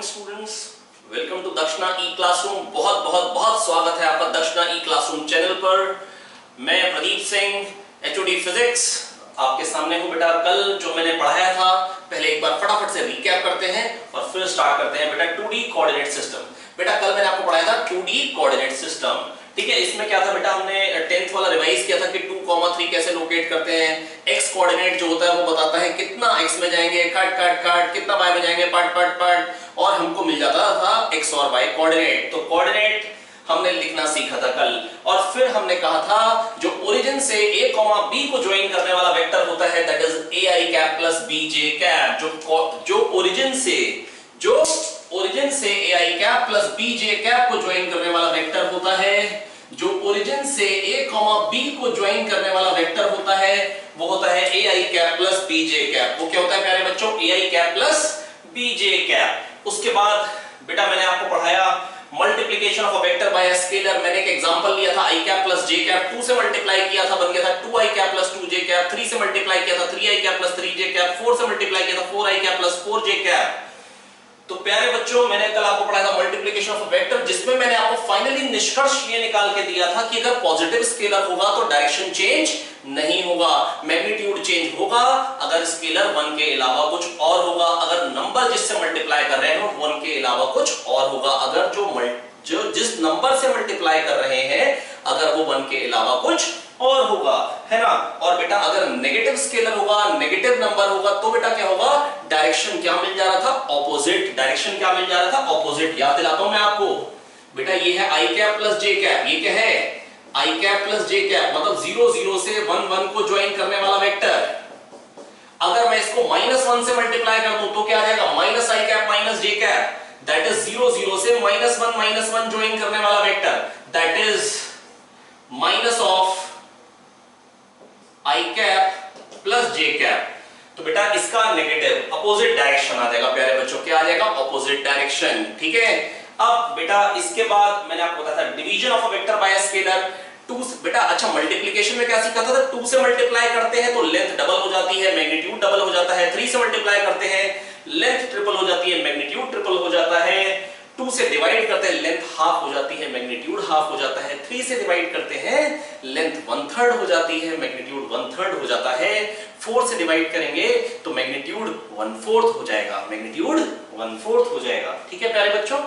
Morning students, welcome to दक्षिणा ई classroom. बहुत बहुत बहुत स्वागत है आपका दक्षिणा ई क्लासरूम चैनल पर। मैं प्रदीप सिंह एचओडी फिजिक्स आपके सामने हूं। बेटा कल जो मैंने पढ़ाया था पहले एक बार फटाफट से रिकैप करते हैं और फिर स्टार्ट करते हैं। बेटा 2D कोऑर्डिनेट सिस्टम। बेटा कल मैंने आपको पढ़ाया था 2D कोऑर्डिनेट सिस्टम, ठीक है। इसमें क्या था बेटा, हमने 10th वाला रिवाइज किया था कि 2, 3 कैसे लोकेट करते हैं। एक्स कोऑर्डिनेट जो होता है वो बताता है कितना एक्स में जाएंगे काट काट काट, कितना वाई में जाएंगे पाट पाट पाट, और हमको मिल जाता था एक्स और वाई कोऑर्डिनेट। तो कोऑर्डिनेट हमने लिखना सीखा था कल। और फिर हमने कहा था जो ओरिजिन से a, b को ज्वाइन करने वाला वेक्टर होता है that is ai cap plus bj cap. जो ओरिजिन से ai cap plus bj cap को ज्वाइन करने वाला वेक्टर होता है, जो ओरिजिन से a, b को ज्वाइन करने वाला वेक्टर होता है वो होता है ai cap plus bj cap. वो क्या होता है प्यारे बच्चों, ai cap plus bj cap. उसके बाद बेटा मैंने आपको पढ़ाया multiplication of a vector by a scalar. मैंने एक एग्जांपल लिया था i cap plus j cap, 2 से मल्टीप्लाई किया था बन गया था 2i cap plus 2j cap, 3 से मल्टीप्लाई किया था 3i cap plus 3j cap, 4 से मल्टीप्लाई किया था 4i cap plus 4j cap. तो प्यारे बच्चों मैंने कल आपको पढ़ाया था मल्टीप्लिकेशन ऑफ अ वेक्टर, जिसमें मैंने आपको फाइनली निष्कर्ष ये निकाल के दिया था कि अगर पॉजिटिव स्केलर होगा तो डायरेक्शन चेंज नहीं होगा, मैग्नीट्यूड चेंज होगा अगर स्केलर 1 के अलावा कुछ और होगा, अगर नंबर जिससे मल्टीप्लाई कर रहे हैं 1 के अलावा कुछ और होगा, अगर जो जिस नंबर से मल्टीप्लाई कर रहे हैं अगर वो 1 के अलावा कुछ और होगा, है ना। और बेटा अगर नेगेटिव स्केलर होगा, नेगेटिव नंबर होगा, तो बेटा क्या होगा, डायरेक्शन क्या मिल जा रहा था, ऑपोजिट। डायरेक्शन क्या मिल जा रहा था, ऑपोजिट। याद दिलाता हूं मैं आपको बेटा, ये है i cap plus j cap. ये क्या है, i cap plus j cap, मतलब 0 0 से 1 1 को ज्वाइन करने वाला वेक्टर। अगर मैं इसको -1 से मल्टीप्लाई कर दूं तो क्या आ जाएगा, minus i cap minus j cap, that is 0 0 से -1 ज्वाइन करने वाला vector, that is minus of i cap plus j cap. तो बेटा इसका नेगेटिव अपोजिट डायरेक्शन आ जाएगा प्यारे बच्चों, क्या आ जाएगा, अपोजिट डायरेक्शन, ठीक है। अब बेटा इसके बाद मैंने आपको बताया था division of a vector by a scalar. 2 बेटा अच्छा मल्टीप्लिकेशन में क्या सीखा था, 2 से मल्टीप्लाई करते हैं तो लेंथ डबल हो जाती है, मैग्नीट्यूड डबल हो जाता है। 3 से मल्टीप्लाई करते हैं लेंथ ट्रिपल हो जाती है, मैग्नीट्यूड ट्रिपल हो जाता है। 2 से डिवाइड करते हैं लेंथ हाफ हो जाती है, मैग्नीट्यूड हाफ हो जाता है। 3 से डिवाइड करते हैं लेंथ 1/3 हो जाती है, मैग्नीट्यूड 1/3 हो जाता है। 4 से डिवाइड करेंगे तो मैग्नीट्यूड 1/4 हो जाएगा, मैग्नीट्यूड 1/4 हो जाएगा, ठीक है प्यारे बच्चों,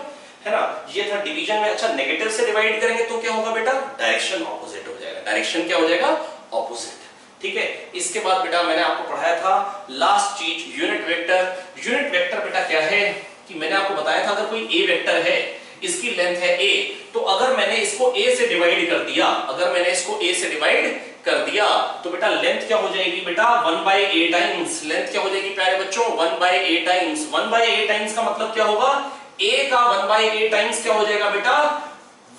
है ना। ये था डिवीजन में। अच्छा नेगेटिव से डिवाइड करेंगे तो क्या होगा बेटा, डायरेक्शन ऑपोजिट हो जाएगा, डायरेक्शन क्या हो जाएगा, ऑपोजिट, ठीक है। इसके बाद बेटा मैंने आपको पढ़ाया था लास्ट चीज यूनिट वेक्टर। यूनिट वेक्टर बेटा क्या है कि मैंने आपको बताया था अगर कोई a वेक्टर है, इसकी लेंथ है a, तो अगर मैंने इसको a से डिवाइड कर दिया, अगर मैंने इसको a से डिवाइड कर दिया तो बेटा लेंथ क्या हो जाएगी बेटा, 1/a टाइम्स। लेंथ क्या हो जाएगी प्यारे बच्चों, 1/a टाइम्स। 1/a टाइम्स का मतलब क्या होगा, a का 1/a टाइम्स क्या हो जाएगा बेटा,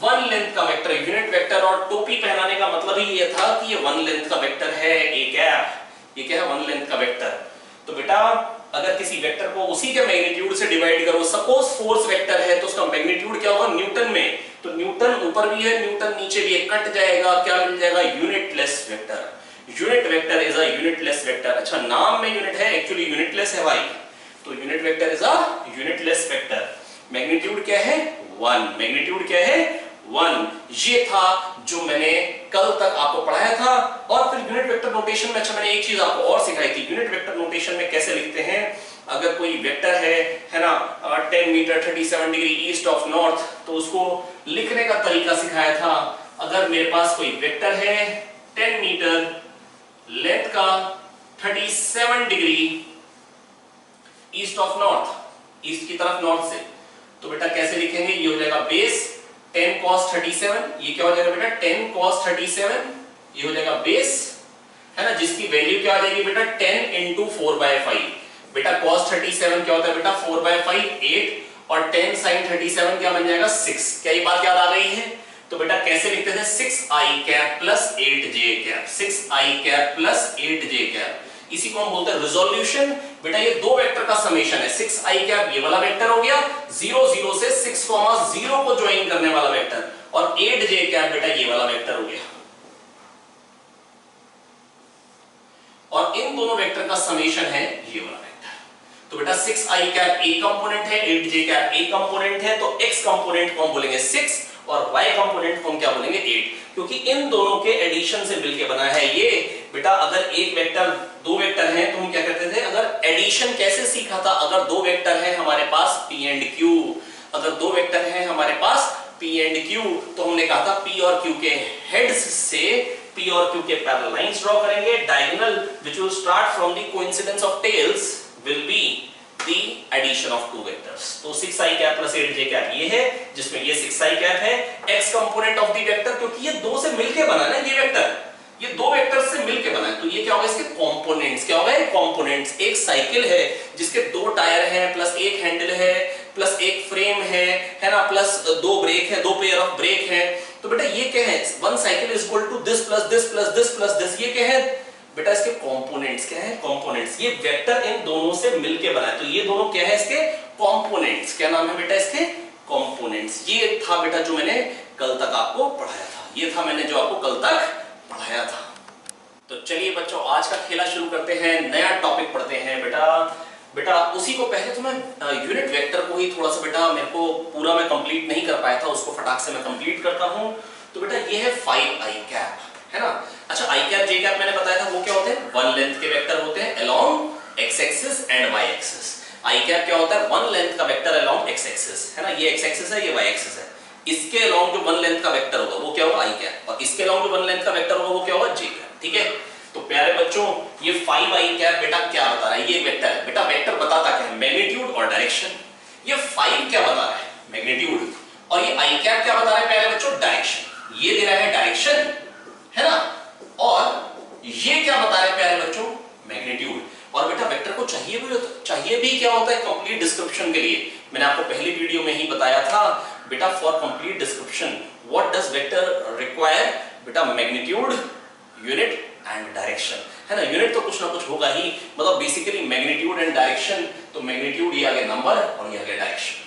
1 लेंथ का वेक्टर, यूनिट वेक्टर। और टोपी पहनाने का मतलब ही ये था कि ये 1 लेंथ का वेक्टर है a कैप। ये क्या है, 1 लेंथ का वेक्टर। तो बेटा अगर किसी वेक्टर को उसी के मैग्नीट्यूड से डिवाइड करो, सपोज फोर्स वेक्टर है तो उसका मैग्नीट्यूड क्या होगा, न्यूटन में, तो न्यूटन ऊपर भी है न्यूटन नीचे भी है, कट जाएगा, क्या मिल जाएगा, unitless vector. Unit vector is a unitless vector. अच्छा नाम में यूनिट है, एक्चुअली यूनिटलेस है भाई, तो unit vector is a unitless vector. Magnitude क्या है, 1। मैग्नीट्यूड क्या है, 1। ये था जो मैंने कल तक आपको पढ़ाया था। और फिर यूनिट वेक्टर नोटेशन में अच्छा मैंने एक चीज आपको और सिखाई थी, यूनिट वेक्टर नोटेशन में कैसे लिखते हैं। अगर कोई वेक्टर है ना 10 metre 37 degree east of north, तो उसको लिखने का तरीका सिखाया था। अगर मेरे पास कोई वेक्टर है 10 मीटर लेंथ का 37 degree east of north, east की तरफ नॉर्थ से, तो बेटा कैसे लिखेंगे, ये हो जाएगा बेस 10 cos 37। ये क्या हो जाएगा बेटा, 10 cos 37, ये हो जाएगा बेस, है ना, जिसकी वैल्यू क्या आ जाएगी बेटा, 10 into 4/5। बेटा cos 37 क्या होता है बेटा, 4/5 8, और 10 sin 37 क्या बन जाएगा, 6। क्या ये बात याद आ रही है। तो बेटा कैसे लिखते थे, 6i cap plus 8j cap, 6i cap plus 8j cap. इसी को हम बोलते हैं रिजोल्यूशन। बेटा ये दो वेक्टर का समेशन है, 6i कैप ये वाला वेक्टर हो गया, 0 0 से 6, 0 को ज्वाइन करने वाला वेक्टर, और 8j कैप बेटा ये वाला वेक्टर हो गया, और इन दोनों वेक्टर का समेशन है ये वाला वेक्टर। तो बेटा 6i कैप ए कंपोनेंट है, 8j कैप ए कंपोनेंट है, तो x कंपोनेंट को हम बोलेंगे 6 और y कंपोनेंट को हम क्या बोलेंगे 8, क्योंकि इन दोनों के एडिशन से मिलके बना है ये। बेटा अगर एक वेक्टर दो वेक्टर हैं तो हम क्या कहते थे, अगर एडिशन कैसे सीखा था, अगर दो वेक्टर हैं हमारे पास p एंड q, अगर दो वेक्टर हैं हमारे पास p एंड q, तो हमने कहा था p और q के हेड्स से p और q के पैरेलल लाइंस ड्रॉ करेंगे, diagonal which will start from the coincidence of tails will be the addition of two vectors। तो 6i cap plus 8j cap ये है, जिसमें ये 6i कैप है, x component of the vector, क्योंकि ये दो से मिलके बना है ये वेक्टर, ये दो वेक्टर से मिलके बना है, तो ये क्या होगा, इसके कंपोनेंट्स क्या होगा, कंपोनेंट्स। एक साइकिल है जिसके दो टायर हैं प्लस एक हैंडल है प्लस एक फ्रेम है ना, प्लस दो ब्रेक है, दो पेयर ऑफ ब्रेक है, तो बेटा ये क्या है, one cycle is equal to this plus this plus this plus this, ये क्या है बेटा, इसके कंपोनेंट्स क्या है, कंपोनेंट्स। ये वेक्टर इन दोनों से मिलके बना है, तो ये दोनों क्या है, इसके कंपोनेंट्स। क्या नाम है बेटा इसके, कंपोनेंट्स। ये था बेटा जो मैंने कल तक आपको पढ़ाया था, ये था मैंने जो आपको कल तक पढ़ाया था। तो चलिए बच्चों आज का खेला शुरू करते हैं, नया टॉपिक पढ़ते हैं। बेटा उसी को पहले तो मैं यूनिट वेक्टर को ही थोड़ा सा बेटा मेरे को पूरा मैं कंप्लीट नहीं कर पाया था, उसको फटाक से मैं कंप्लीट करता हूं। तो बेटा ये है 5i कैप, है ना। अच्छा i कैप j कैप मैंने बताया था वो क्या होते हैं, वन लेंथ के वेक्टर होते हैं along x axis and y axis. i cap क्या होता है, वन लेंथ का वेक्टर अलोंग x एक्सिस, है ना, ये x एक्सिस है, ये y एक्सिस है, इसके अलोंग जो वन लेंथ का वेक्टर होगा वो क्या होगा i कैप, और इसके अलोंग जो वन लेंथ का वेक्टर होगा वो क्या होगा j कैप। ठीक है, तो प्यारे बच्चों ये 5i कैप बेटा क्या बता रहा है, ये वेक्टर है बेटा, वेक्टर बताता क्या है, मैग्नीट्यूड और डायरेक्शन। ये 5 क्या बता रहा है, मैग्नीट्यूड, और ये i कैप क्या बता रहा है प्यारे बच्चों, डायरेक्शन। ये दे रहा है डायरेक्शन, है ना, और ये क्या बता रहे हैं प्यारे बच्चों, मैग्नीट्यूड। और बेटा वेक्टर को चाहिए भी क्या होता है, कंप्लीट डिस्क्रिप्शन के लिए। मैंने आपको पहली वीडियो में ही बताया था बेटा, for complete description what does vector require, बेटा मैग्नीट्यूड, यूनिट एंड डायरेक्शन, है ना। यूनिट तो कुछ ना कुछ होगा ही, मतलब बेसिकली मैग्नीट्यूड एंड डायरेक्शन, तो मैग्नीट्यूड ये आ गया नंबर और ये आ गया डायरेक्शन।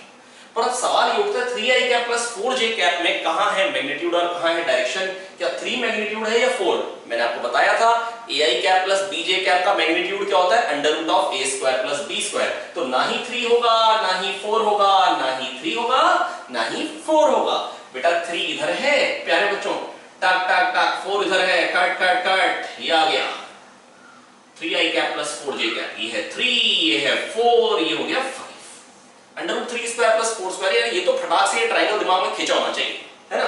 पर अब सवाल ये उठता है 3i cap plus 4j cap में कहां है मैग्नीट्यूड और कहां है डायरेक्शन, क्या 3 मैग्नीट्यूड है या 4। मैंने आपको बताया था ai cap plus bj cap का मैग्नीट्यूड क्या होता है, under root of a square plus b square, तो ना ही 3 होगा ना ही 4 होगा, ना ही 3 होगा ना ही 4 होगा। बेटा 3 इधर है प्यारे बच्चों, टक टक टक, 4 इधर है, कट कट कट, ये आ गया 3i cap plus 4j cap, ये है 3, ये है 4, ये हो गया 5, under root 3 square plus 4 square, यार ये तो फटाक से ये ट्रायंगल दिमाग में खींचा होना चाहिए, है ना।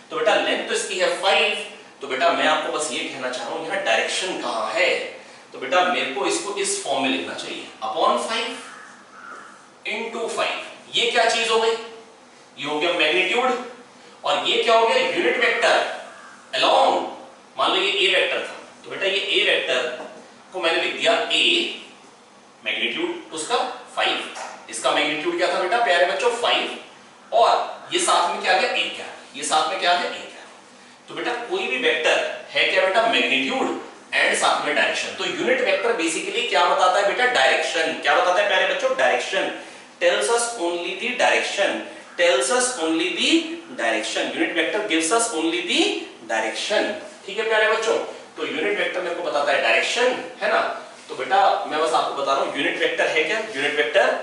तो बेटा लेंथ तो इसकी है 5, तो बेटा मैं आपको बस ये कहना चाह रहा हूं यहां डायरेक्शन कहां है, तो बेटा मेरे को इसको इस फॉर्म में लिखना चाहिए, अपॉन 5 इनटू 5। ये क्या चीज हो गई, ये हो गया मैग्नीट्यूड, और ये क्या हो गया, यूनिट वेक्टर अलोंग, मान लो ये a वेक्टर था, तो बेटा ये a वेक्टर को मैंने लिख दिया a, मैग्नीट्यूड उसका 5, इसका मैग्नीट्यूड क्या था बेटा प्यारे बच्चों 5, और ये साथ में क्या आ गया a कैप, ये साथ में क्या आ गया a कैप। तो बेटा कोई भी वेक्टर है क्या बेटा, मैग्नीट्यूड एंड साथ में डायरेक्शन। तो यूनिट वेक्टर बेसिकली क्या बताता है बेटा, डायरेक्शन। क्या बताता है प्यारे बच्चों, direction, tells us only the direction, tells us only the direction, unit vector gives us only the direction. ठीक है प्यारे बच्चों, तो यूनिट वेक्टर मेरे को बताता है डायरेक्शन, है ना। तो बेटा मैं बस आपको बता रहा हूं यूनिट वेक्टर है क्या, यूनिट वेक्टर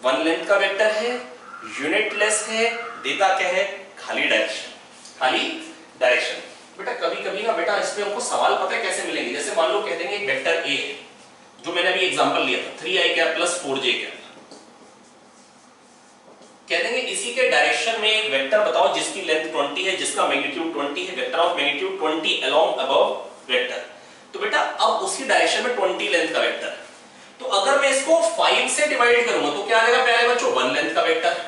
वन लेंथ का वेक्टर है, यूनिटलेस है, देता क्या है, खाली डायरेक्शन, खाली डायरेक्शन। बेटा कभी कभी ना बेटा इस पे हमको सवाल पता है कैसे मिलेंगे, जैसे मान लो कह देंगे एक वेक्टर a है, जो मैंने अभी एग्जांपल लिया था 3i cap plus 4j cap, कह देंगे इसी के डायरेक्शन में एक वेक्टर बताओ जिसकी लेंथ 20 है, जिसका मैग्नीट्यूड 20 है, vector of magnitude 20 along above vector. तो बेटा अब उसकी डायरेक्शन में 20 लेंथ का वेक्टर, तो अगर मैं इसको 5 से डिवाइड करूंगा तो क्या आ जाएगा प्यारे बच्चों, 1 लेंथ का वेक्टर,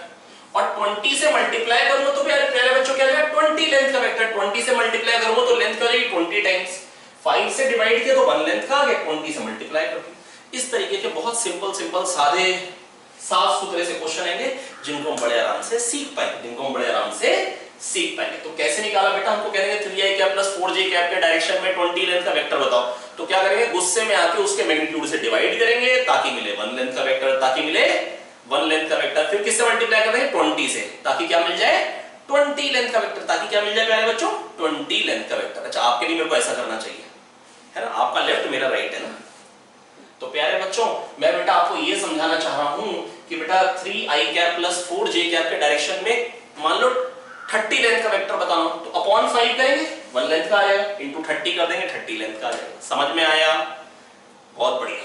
और 20 से मल्टीप्लाई करूंगा तो प्यारे बच्चों क्या आ जाएगा, 20 लेंथ का वेक्टर। 20 से मल्टीप्लाई करूंगा तो लेंथ क्या हो जाएगी 20 टाइम्स, 5 से डिवाइड किया तो 1 लेंथ का आ गया, 20 से मल्टीप्लाई कर दिया। इस तरीके के बहुत सिंपल सादे साफ सुथरे से क्वेश्चन आएंगे जिनको हम बड़े आराम से सीख पाएंगे, तो कैसे निकाला बेटा, हमको कहेंगे 3i cap plus 4j cap के डायरेक्शन में 20 लेंथ का वेक्टर बताओ, तो क्या करेंगे, गुस्से में आके उसके मैग्नीट्यूड से डिवाइड करेंगे ताकि मिले 1 लेंथ का वेक्टर, ताकि मिले 1 लेंथ का वेक्टर, फिर किससे मल्टीप्लाई करेंगे 20 से, ताकि क्या मिल जाए 20 लेंथ का वेक्टर, ताकि क्या मिल जाए प्यारे बच्चों 20 लेंथ का वेक्टर। अच्छा आपके लिए मेरे को ऐसा करना चाहिए, है ना, आपका लेफ्ट मेरा राइट है ना, तो प्यारे बच्चों मैं बेटा आपको ये समझाना चाह रहा हूं कि बेटा 3i cap plus 4j cap के डायरेक्शन में मान लो 30 लेंथ का वेक्टर बताना तो अपॉन 5 करेंगे 1 लेंथ का आ जाएगा, इंटू 30 कर देंगे 30 लेंथ का आ जाएगा। समझ में आया? बहुत बढ़िया।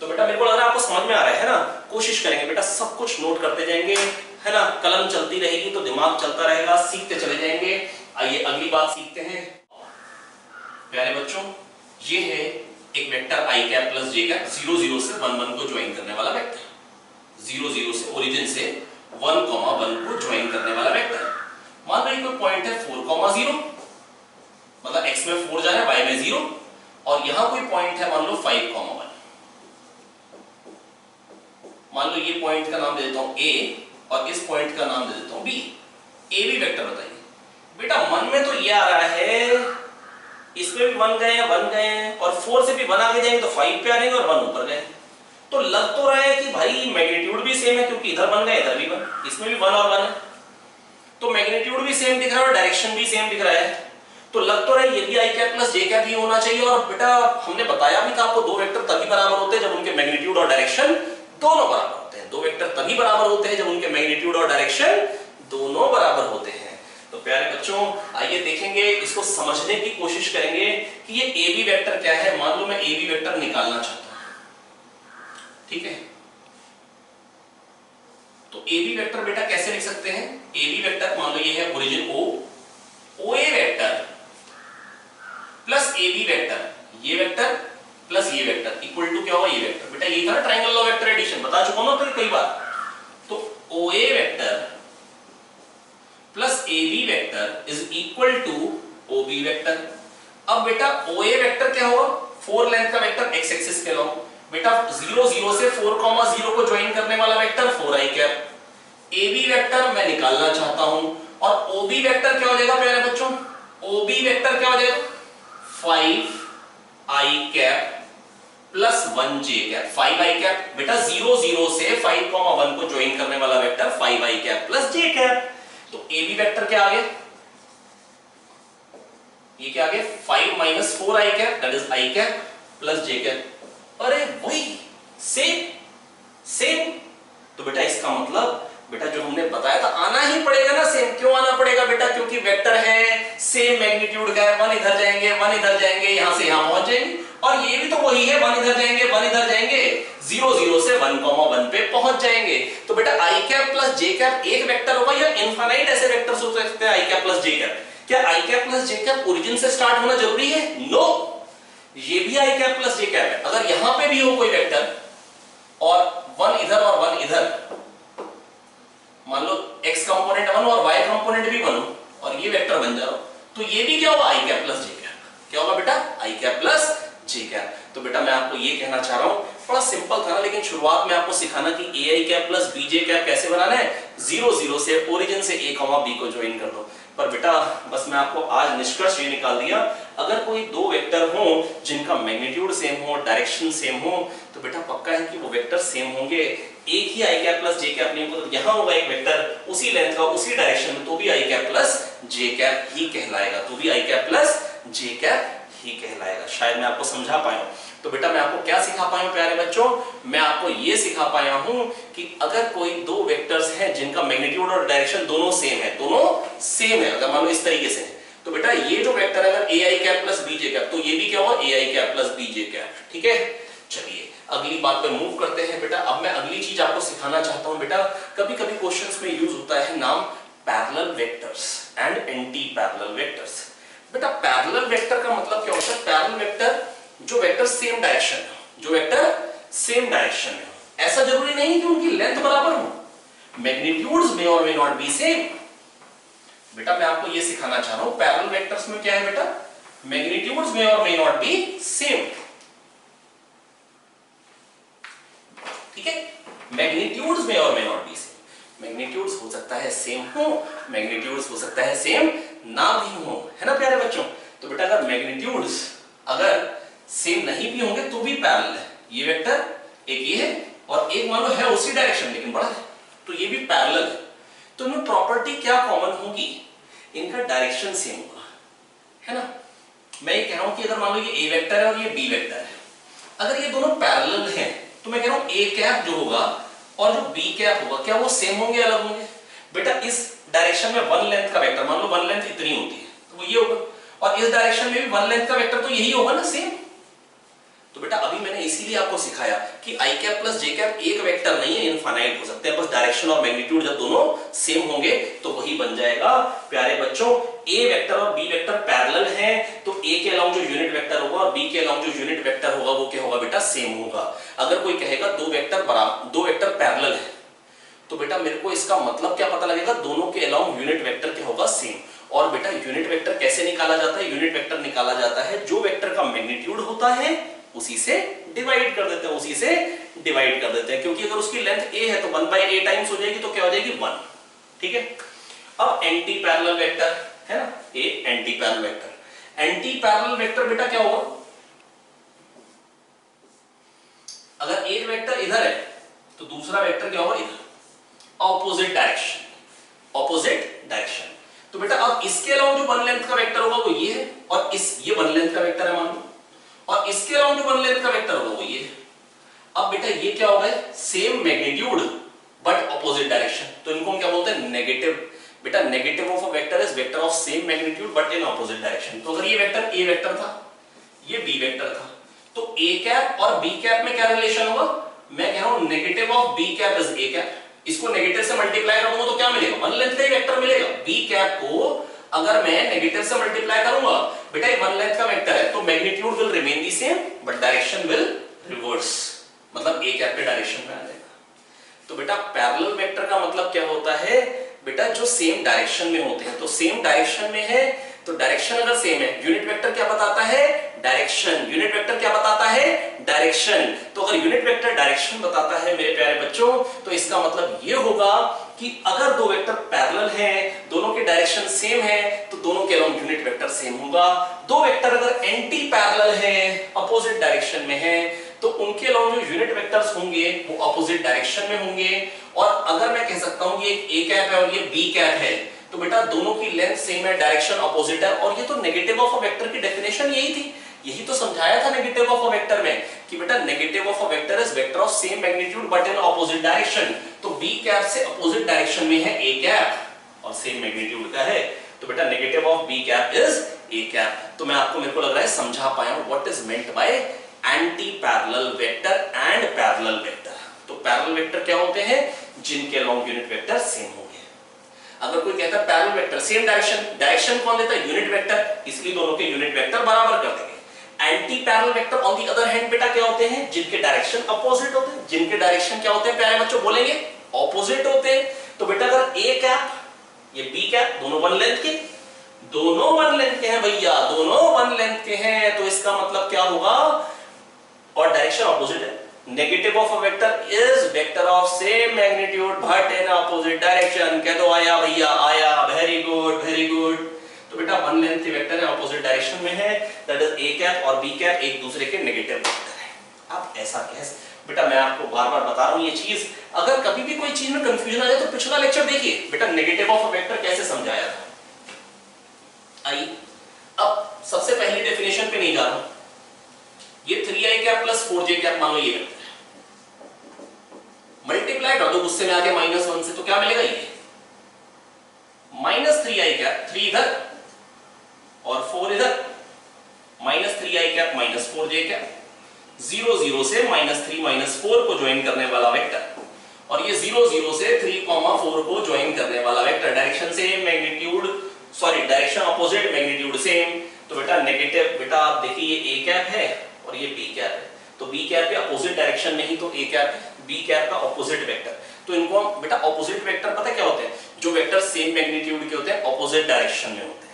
तो बेटा मेरे को लग रहा है आपको समझ में आ रहा है ना। कोशिश करेंगे बेटा सब कुछ नोट करते जाएंगे, है ना। कलम चलती रहेगी तो दिमाग चलता रहेगा, सीखते चले जाएंगे। आइए अगली बात सीखते हैं। प्यारे बच्चों ये है एक vector i cap plus j cap 0 0 से 1 1 को ज्वाइन करने वाला वेक्टर। 0 0 से ओरिजिन से 1 1 को ज्वाइन करने वाला वेक्टर। मान लो ये कोई पॉइंट है 4 0, मतलब x में 4 जा रहा है y में 0, और यहां कोई पॉइंट है मान लो 5 1। मान लो ये पॉइंट का नाम दे देता हूं a और इस पॉइंट का नाम दे देता हूं b। a भी वेक्टर बताइए बेटा। मन में तो ये आ रहा है इसमें भी 1 गए 1 गए और 4 से भी 1 आगे जाएंगे तो 5 पे आ जाएंगे और 1 ऊपर गए, तो लग तो रहा है कि भाई मैग्नीट्यूड भी सेम है क्योंकि इधर 1 गए इधर भी 1, इसमें भी 1 और 1 है, तो मैग्नीट्यूड भी सेम दिख रहा है और डायरेक्शन भी सेम दिख रहा है। तो लग तो रहा है ये भी i cap plus j cap ही होना चाहिए। और बेटा हमने बताया भी था आपको दो वेक्टर तभी बराबर होते हैं जब उनके मैग्नीट्यूड और डायरेक्शन दोनों बराबर होते हैं। दो वेक्टर तभी बराबर होते हैं जब उनके मैग्नीट्यूड और डायरेक्शन दोनों बराबर होते हैं। तो प्यारे बच्चों आइए देखेंगे, इसको समझने की कोशिश करेंगे कि ये ए बी वेक्टर क्या है। मान लो मैं ए बी वेक्टर निकालना चाहता हूं, ठीक है। तो ए बी वेक्टर बेटा कैसे लिख सकते हैं? ए बी वेक्टर मान लो ये है origin O, O A vector plus A B vector, ये वेक्टर प्लस ये वेक्टर इक्वल टू क्या होगा ये वेक्टर। बेटा ये था ट्रायंगल लॉ वेक्टर एडिशन, बता चुका हूं ना कई बार। तो O A vector plus A B vector is equal to O B vector. अब बेटा ओ ए वेक्टर क्या होगा? 4 लेंथ का वेक्टर एक्स एक्सिस के लॉन्ग। बेटा 0 0 से 4 0 को ज्वाइन करने वाला vector 4i cap. A B vector मैं निकालना चाहता हूं और ओ बी वेक्टर क्या हो जाएगा प्यारे बच्चों? ओ बी वेक्टर क्या हो जाएगा? 5i cap plus 1j cap. 5i cap बेटा 0 0 से 5 1 को ज्वाइन करने वाला vector 5i cap plus j cap. तो ए बी वेक्टर क्या आ गया? ये क्या आ गया? 5 minus 4i cap that is i cap plus j cap. अरे वही सेम। तो बेटा इसका मतलब बेटा जो हमने बताया था आना ही पड़ेगा ना सेम। क्यों आना पड़ेगा बेटा? क्योंकि वेक्टर है सेम मैग्नीट्यूड का है। 1 इधर जाएंगे 1 इधर जाएंगे, यहां से यहां पहुंच जाएंगे। और ये भी तो वही है, 1 इधर जाएंगे 1 इधर जाएंगे, 0 0 से 1 1 पे पहुंच जाएंगे। तो बेटा i cap plus j cap एक वेक्टर होगा या इनफाइनाइट ऐसे वेक्टर्स हो सकते हैं i cap plus j cap? क्या i cap plus j cap origin से स्टार्ट होना जरूरी है? नो, ये भी i cap plus j cap है। अगर यहां पे भी हो कोई वेक्टर और 1 इधर और 1 इधर, मान लो x कंपोनेंट 1 और y कंपोनेंट भी 1 और ये वेक्टर बन जा रहा हो, तो ये भी क्या होगा? i cap plus j cap. क्या होगा बेटा? i cap plus j cap. तो बेटा मैं आपको ये कहना चाह रहा हूं, बड़ा सिंपल था ना, लेकिन शुरुआत में आपको सिखाना कि ai cap plus bj cap कैसे बनाना है। 0 0 से ओरिजिन से a b को ज्वाइन कर दो। पर बेटा बस मैं आपको आज निष्कर्ष ये निकाल दिया, अगर कोई दो वेक्टर हो जिनका मैग्नीट्यूड सेम हो, डायरेक्शन सेम हो, तो बेटा पक्का है कि वो वेक्टर सेम होंगे। एक ही i cap plus j cap नहीं होगा, तो यहां होगा एक वेक्टर उसी लेंथ का उसी डायरेक्शन में, तो भी i cap plus j cap ही कहलाएगा। तो भी i cap plus j cap ही कहलाएगा। शायद मैं आपको समझा पाया हूं। तो बेटा मैं आपको क्या सिखा पाया हूं प्यारे बच्चों? मैं आपको ये सिखा पाया हूं कि अगर कोई दो वेक्टर्स हैं जिनका मैग्नीट्यूड और डायरेक्शन दोनों सेम है, अगर मान लो इस तरीके से, तो बेटा ये जो वेक्टर है अगर ai cap plus bj cap, तो ये भी क्या होगा? ai cap plus bj cap. ठीक है, चलिए अगली बात पे मूव करते हैं। बेटा अब मैं अगली चीज आपको सिखाना चाहता हूं। बेटा कभी कभी क्वेश्चंस में यूज होता है नाम parallel vectors and anti parallel vectors. बेटा पैरेलल वेक्टर का मतलब क्या होता है? पैरेलल वेक्टर जो वेक्टर सेम डायरेक्शन में हो। ऐसा जरूरी नहीं कि उनकी लेंथ बराबर हो, मैग्नीट्यूड्स में और मे नॉट बी सेम। बेटा मैं आपको ये सिखाना चाह रहा हूं पैरेलल वेक्टर्स में क्या है बेटा? मैग्नीट्यूड्स में और मे नॉट बी सेम। ठीक है, मैग्नीट्यूड्स में और may not be same. Magnitudes हो सकता है सेम हो, मैग्नीट्यूड्स हो सकता है सेम ना भी हो, है ना प्यारे बच्चों। तो बेटा अगर मैग्नीट्यूड्स अगर सेम नहीं भी होंगे तो भी पैरेलल है। ये वेक्टर एक ये है और एक मान लो है उसी डायरेक्शन लेकिन बड़ा है, तो ये भी पैरेलल है। तो इनमें प्रॉपर्टी क्या कॉमन होगी? इनका डायरेक्शन सेम होगा, है ना। मैं ये कह रहा हूं कि अगर मान लो ये ए वेक्टर है और ये बी वेक्टर है, अगर ये दोनों पैरेलल हैं तो मैं कह रहा हूं ए कैप जो होगा और जो बी कैप होगा क्या वो सेम होंगे, अलग होंगे? बेटा इस डायरेक्शन में वन लेंथ का वेक्टर, मान लो वन लेंथ इतनी होती है तो वो ये होगा, और इस डायरेक्शन में भी वन लेंथ का वेक्टर तो यही होगा ना, सेम। तो बेटा अभी मैंने इसीलिए आपको सिखाया कि आई कैप प्लस जे कैप एक वेक्टर नहीं है, इनफाइनाइट हो सकते हैं, बस डायरेक्शन और मैग्नीट्यूड जब दोनों सेम होंगे तो वही बन जाएगा। प्यारे बच्चों, ए वेक्टर और बी वेक्टर पैरेलल हैं तो ए के अलाउंग जो यूनिट वेक्टर होगा और बी के अलाउंग जो यूनिट वेक्टर होगा वो क्या होगा बेटा, सेम होगा। अगर कोई कहेगा दो वेक्टर पैरेलल है तो बेटा मेरे को इसका मतलब क्या पता लगेगा, दोनों के अलाउंग यूनिट वेक्टर क्या होगा, सेम। और बेटा यूनिट वेक्टर कैसे निकाला जाता है? यूनिट वेक्टर निकाला जाता है जो वेक्टर का मैग्नीट्यूड होता है उसी से डिवाइड कर देते हैं, उसी से डिवाइड कर देते हैं, क्योंकि अगर उसकी लेंथ a है तो 1/a टाइम्स हो जाएगी तो क्या हो जाएगी, 1। ठीक है। अब एंटी पैरेलल वेक्टर है ना, a anti parallel vector. Anti parallel vector बेटा क्या होगा, अगर एक वेक्टर इधर है तो दूसरा वेक्टर क्या होगा, इधर, ऑपोजिट डायरेक्शन, ऑपोजिट डायरेक्शन। तो बेटा अब इसके अलावा जो वन लेंथ का वेक्टर होगा वो ये है, और ये वन लेंथ का वेक्टर है मान लो, और इसके अलावा जो वन लेंथ का वेक्टर होगा वो ये है। अब बेटा ये क्या होगा, same magnitude but opposite direction, तो इनको हम क्या बोलते हैं, नेगेटिव। बेटा negative of a vector is vector of same magnitude but in opposite direction. तो अगर ये वेक्टर ए वेक्टर था, ये बी वेक्टर था, तो ए कैप और बी कैप में क्या रिलेशन होगा, मैं कह रहा हूं negative of B cap is A cap. इसको नेगेटिव से मल्टीप्लाई करूंगा तो क्या मिलेगा, वन लेंथ का ही वेक्टर मिलेगा। बी कैप को अगर मैं नेगेटिव से मल्टीप्लाई करूंगा, बेटा ये वन लेंथ का वेक्टर है तो magnitude will remain the same but direction will reverse, मतलब ए कैप के डायरेक्शन में आ जाएगा। तो बेटा पैरेलल वेक्टर का मतलब क्या होता है, बेटा जो सेम डायरेक्शन में होते हैं, तो सेम डायरेक्शन में है तो डायरेक्शन अगर सेम है, यूनिट वेक्टर क्या बताता है, डायरेक्शन। यूनिट वेक्टर क्या बताता है, डायरेक्शन। तो अगर यूनिट वेक्टर डायरेक्शन बताता है मेरे प्यारे बच्चों, तो इसका मतलब ये होगा कि अगर दो वेक्टर पैरेलल हैं, दोनों के डायरेक्शन सेम है तो दोनों के अलाउंग यूनिट वेक्टर सेम होगा। दो वेक्टर अगर एंटी पैरेलल हैं, अपोजिट डायरेक्शन में है, तो उनके अलाउंग जो यूनिट वेक्टर्स होंगे वो अपोजिट डायरेक्शन में होंगे। और अगर मैं कह सकता हूं कि एक ए कैप है और ये बी कैप है, तो बेटा दोनों की लेंथ सेम है, डायरेक्शन अपोजिट है। और ये तो नेगेटिव ऑफ अ वेक्टर की डेफिनेशन यही थी, यही तो समझाया था नेगेटिव ऑफ अ वेक्टर में कि बेटा negative of a vector is vector of same magnitude but in opposite direction. तो बी कैप से अपोजिट डायरेक्शन में है ए कैप और सेम मैग्नीट्यूड का है, तो बेटा negative of B cap is A cap. तो मैं आपको, मेरे को लग रहा है समझा पाया हूं what is meant by anti parallel vector and parallel vector. तो पैरेलल वेक्टर क्या होते हैं, जिनके अलोंग यूनिट वेक्टर सेम होंगे। अगर कोई कहता है parallel vector same direction, direction कौन देता है, यूनिट वेक्टर, इसलिए दोनों के यूनिट वेक्टर बराबर कर देंगे। Anti parallel vector on the other hand बेटा क्या होते हैं, जिनके डायरेक्शन अपोजिट होते हैं। जिनके डायरेक्शन क्या होते हैं प्यारे बच्चों, बोलेंगे अपोजिट होते हैं। तो बेटा अगर ए कैप ये बी कैप दोनों वन लेंथ के, दोनों वन लेंथ के हैं भैया, दोनों वन लेंथ के हैं, तो इसका मतलब क्या होगा, और डायरेक्शन अपोजिट है। Negative of a vector is vector of same magnitude but in opposite direction. कह दो आया भैया, आया, वेरी गुड वेरी गुड। तो बेटा वन लेंथ के वेक्टर है, अपोजिट डायरेक्शन में है, दैट इज ए कैप और बी कैप एक दूसरे के नेगेटिव वेक्टर है। अब ऐसा कैसे, बेटा मैं आपको बार बार बता रहा हूं ये चीज, अगर कभी भी कोई चीज में कंफ्यूजन आ जाए तो पिछला लेक्चर देखिए, बेटा नेगेटिव ऑफ अ वेक्टर कैसे समझाया था। आइए अब सबसे पहली डेफिनेशन पे नहीं जा रहा हूं, ये 3i cap plus 4j cap मान लो ये वेक्टर है, मल्टीप्लाई कर दो गुस्से में आके -1 से, तो क्या मिलेगा, ये -3i कैप, 3 इधर और 4 इधर, -3i कैप -4j कैप, 0 0 से -3 -4 को ज्वाइन करने वाला वेक्टर, और ये 0 0 से 3 4 को ज्वाइन करने वाला vector, direction same magnitude, sorry direction opposite magnitude same. तो बेटा नेगेटिव, बेटा आप देखिए ये a कैप है और ये b कैप है, तो b कैप के अपोजिट डायरेक्शन में ही तो a कैप है, b कैप का अपोजिट वेक्टर। तो इनको हम बेटा अपोजिट वेक्टर पता क्या होते हैं, जो वेक्टर सेम मैग्नीट्यूड के होते हैं अपोजिट डायरेक्शन में होते हैं।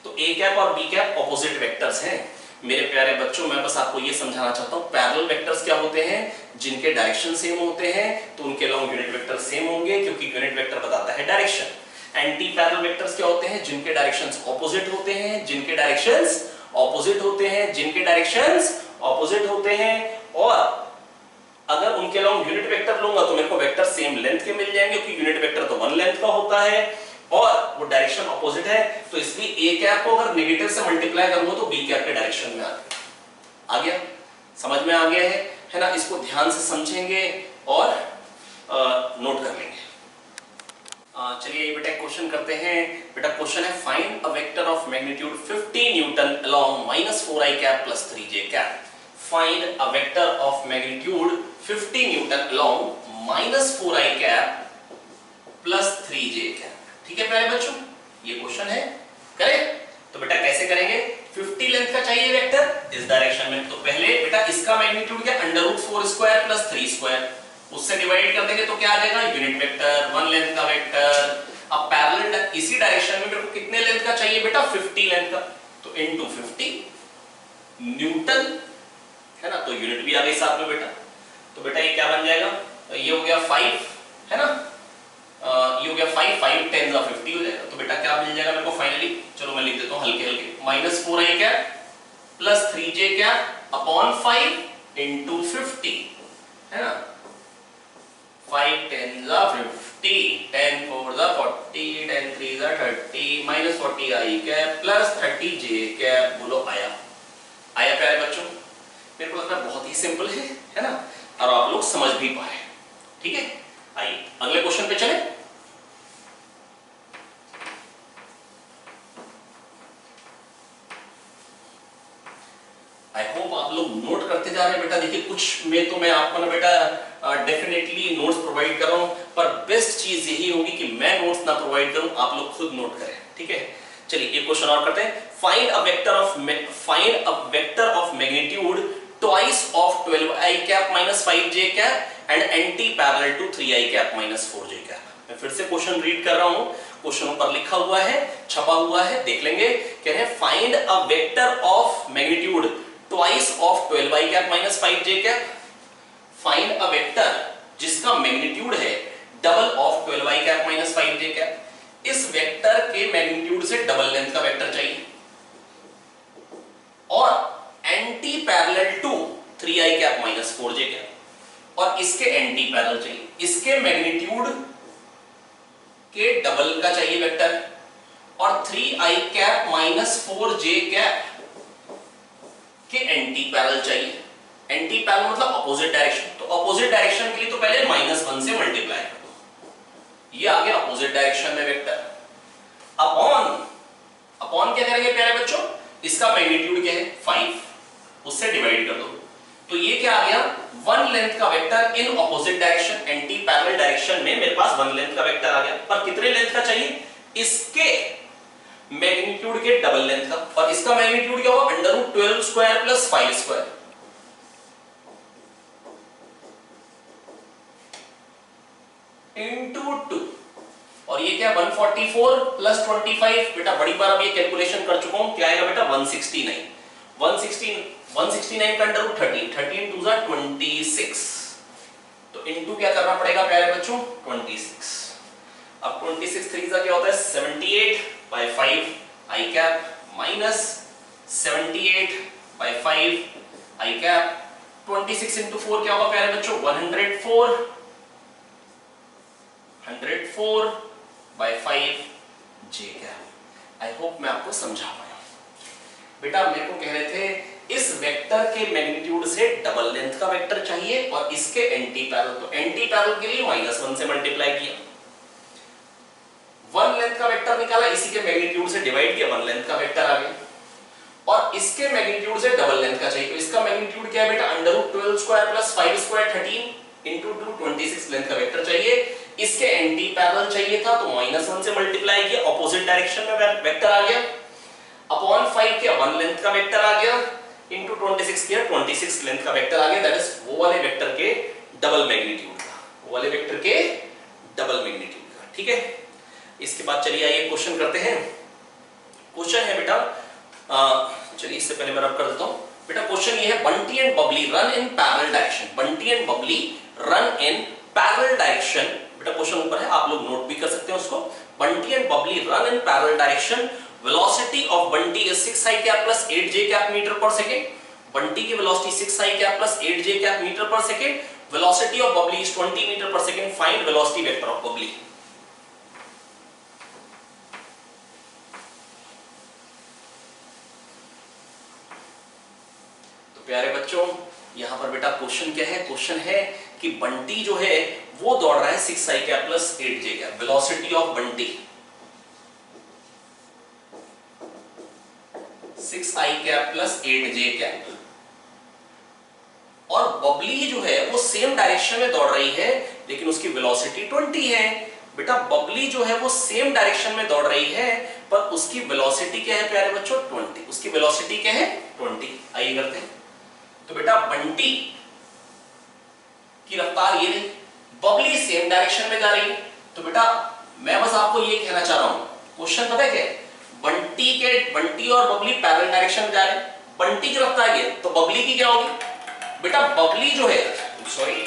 तो a कैप और b कैप अपोजिट वेक्टर्स हैं। मेरे प्यारे बच्चों मैं बस आपको ये समझाना चाहता हूं, पैरेलल वेक्टर्स क्या होते हैं, जिनके डायरेक्शन सेम होते हैं तो उनके अलोंग यूनिट वेक्टर सेम होंगे, क्योंकि यूनिट वेक्टर बताता है डायरेक्शन। एंटी पैरेलल वेक्टर्स क्या होते हैं, जिनके डायरेक्शंस ऑपोजिट होते हैं, जिनके डायरेक्शंस ऑपोजिट होते हैं, जिनके डायरेक्शंस ऑपोजिट होते हैं, और अगर उनके अलोंग यूनिट वेक्टर लूंगा तो मेरे को वेक्टर सेम लेंथ के मिल जाएंगे, क्योंकि यूनिट वेक्टर तो वन लेंथ का होता है और वो डायरेक्शन ऑपोजिट है। तो इसलिए ए कैप को अगर नेगेटिव से मल्टीप्लाई करूंगा तो बी कैप के डायरेक्शन में आ गया। समझ में आ गया है ना? इसको ध्यान से समझेंगे और नोट कर लेंगे। चलिए बेटा क्वेश्चन करते हैं। बेटा क्वेश्चन है find a vector of magnitude 50 Newton along -4i cap plus 3j cap. Find a vector of magnitude 50 Newton along -4i cap plus 3j cap. ठीक है प्यारे बच्चों, ये क्वेश्चन है, करें? तो बेटा कैसे करेंगे? 50 लेंथ का चाहिए वेक्टर इस डायरेक्शन में, तो पहले बेटा इसका मैग्नीट्यूड क्या, √4 स्क्वायर प्लस 3 स्क्वायर, उससे डिवाइड कर देंगे तो क्या आ जाएगा, यूनिट वेक्टर, 1 लेंथ का वेक्टर। अब पैरेलल इसी डायरेक्शन में मेरे को कितने लेंथ का चाहिए बेटा, 50 लेंथ का, तो इनटू 50 न्यूटन, है ना? तो यूनिट भी आ गई साथ में बेटा। तो बेटा ये क्या बन जाएगा, ये हो गया 5, है ना? ये हो गया 5, 5 10 का 50 हो जाएगा। तो बेटा क्या मिल जाएगा मेरे को फाइनली, चलो मैं लिख देता हूं हल्के हल्के, -4i cap plus 3j cap upon 5 into 50, है ना? 5 10 का 50, 10 4 का 40, 10 3 का 30, -40i cap plus 30j cap. बोलो आया? आया प्यारे बच्चों? मेरे को लगता है बहुत ही सिंपल है ना? और आप लोग समझ भी पाए। ठीक है, आइए अगले क्वेश्चन पे चले। आई होप आप लोग नोट करते जा रहे हैं बेटा। देखिए कुछ में तो मैं आपको ना बेटा डेफिनेटली नोट्स प्रोवाइड कर रहा हूं, पर बेस्ट चीज यही होगी कि मैं नोट्स ना प्रोवाइड करूं, आप लोग खुद नोट करें। ठीक है, चलिए एक क्वेश्चन और करते हैं। Find a vector of magnitude twice of 12i cap minus 5j cap and anti parallel to 3i cap minus 4j cap. मैं फिर से क्वेश्चन रीड कर रहा हूं, क्वेश्चन पर लिखा हुआ है, छपा हुआ है, देख लेंगे। कह रहे हैं find a vector of magnitude twice of 12i cap minus 5j cap. Find a vector जिसका मैग्नीट्यूड है double of 12i cap minus 5j cap. इस वेक्टर के मैग्नीट्यूड से डबल लेंथ का वेक्टर चाहिए और anti parallel to 3i cap minus 4j cap, और इसके एंटी पैरेलल चाहिए। इसके मैग्नीट्यूड के डबल का चाहिए वेक्टर और 3i cap minus 4j cap के एंटी पैरेलल चाहिए। एंटी पैरेलल मतलब अपोजिट डायरेक्शन, तो अपोजिट डायरेक्शन के लिए तो पहले -1 से मल्टीप्लाई कर दो, ये आ गया अपोजिट डायरेक्शन में वेक्टर। अपॉन क्या करेंगे प्यारे बच्चों, इसका मैग्नीट्यूड क्या है 5, उससे डिवाइड कर दो, तो ये क्या आ गया 1 लेंथ का वेक्टर इन opposite direction, anti parallel direction में मेरे पास 1 लेंथ का वेक्टर आ गया। पर कितने लेंथ का चाहिए, इसके मैग्नीट्यूड के डबल लेंथ का, और इसका मैग्नीट्यूड क्या होगा √12 स्क्वायर प्लस 5 स्क्वायर इनटू 2, और ये क्या 144 प्लस 25। बेटा बड़ी बार अब ये कैलकुलेशन कर चुका हूं, क्या आएगा बेटा 169 का √13, 13 2 26, तो इनटू क्या करना पड़ेगा प्यारे बच्चों 26। अब 26 3 क्या होता है 78 by 5 i cap minus 78 by 5 i cap, 26 into 4 क्या होगा प्यारे बच्चों 104 by 5 j cap. I hope मैं आपको समझा पाया। बेटा मेरे को कह रहे थे इस वेक्टर के मैग्नीट्यूड से डबल लेंथ का वेक्टर चाहिए और इसके एंटी पैरेलल, तो एंटी पैरेलल के लिए -1 से मल्टीप्लाई किया, 1 लेंथ का वेक्टर निकाला, इसी के मैग्नीट्यूड से डिवाइड किया, 1 लेंथ का वेक्टर आ गया, और इसके मैग्नीट्यूड से डबल लेंथ का चाहिए, तो इसका मैग्नीट्यूड क्या है बेटा √12 square plus 5 square 13 into 2 26 length का वेक्टर चाहिए। इसके एंटी पैरेलल चाहिए था, तो -1 से मल्टीप्लाई किया, ऑपोजिट डायरेक्शन में वेक्टर आ गया, अपॉन 5 किया 1 लेंथ का वेक्टर आ गया, इनटू 26 किया 26 लेंथ का वेक्टर आ गया, दैट इज वो वाले वेक्टर के डबल मैग्नीट्यूड का, वो वाले वेक्टर के डबल मैग्नीट्यूड का। ठीक है, इसके बाद चलिए आइए क्वेश्चन करते हैं। क्वेश्चन है बेटा, चलिए इससे पहले मैं रब कर देता हूं बेटा। क्वेश्चन ये है Bunty and Babli run in parallel direction, Bunty and Babli run in parallel direction. बेटा क्वेश्चन ऊपर है, आप लोग नोट भी कर सकते हैं उसको। Bunty and Babli run in parallel direction, velocity of Bunty is 6i cap plus 8j cap metre पर सेकंड। बंटी की velocity 6i cap plus 8j cap metre पर second, velocity of Babli is 20 metre पर second, find velocity vector of Babli. तो प्यारे बच्चों यहां पर बेटा क्वेश्चन क्या है, क्वेश्चन है कि बंटी जो है वो दौड़ रहा है 6i cap plus 8j cap, velocity of Bunty 6i cap plus 8j cap, और बबली जो है वो सेम डायरेक्शन में दौड़ रही है लेकिन उसकी वेलोसिटी 20 है। बेटा बबली जो है वो सेम डायरेक्शन में दौड़ रही है पर उसकी वेलोसिटी क्या है प्यारे बच्चों, 20। उसकी वेलोसिटी क्या है, 20। आइए करते हैं। तो बेटा बंटी की रफ्तार ये रही, बबली सेम डायरेक्शन में जा रही है। तो बेटा मैं बस आपको ये कहना चाह रहा हूं, क्वेश्चन पता है क्या है, बंटी और बबली पैरेलल डायरेक्शन में जा रहे हैं, बंटी की रफ्तार ये, तो बबली की क्या होगी बेटा, बबली जो है, सॉरी,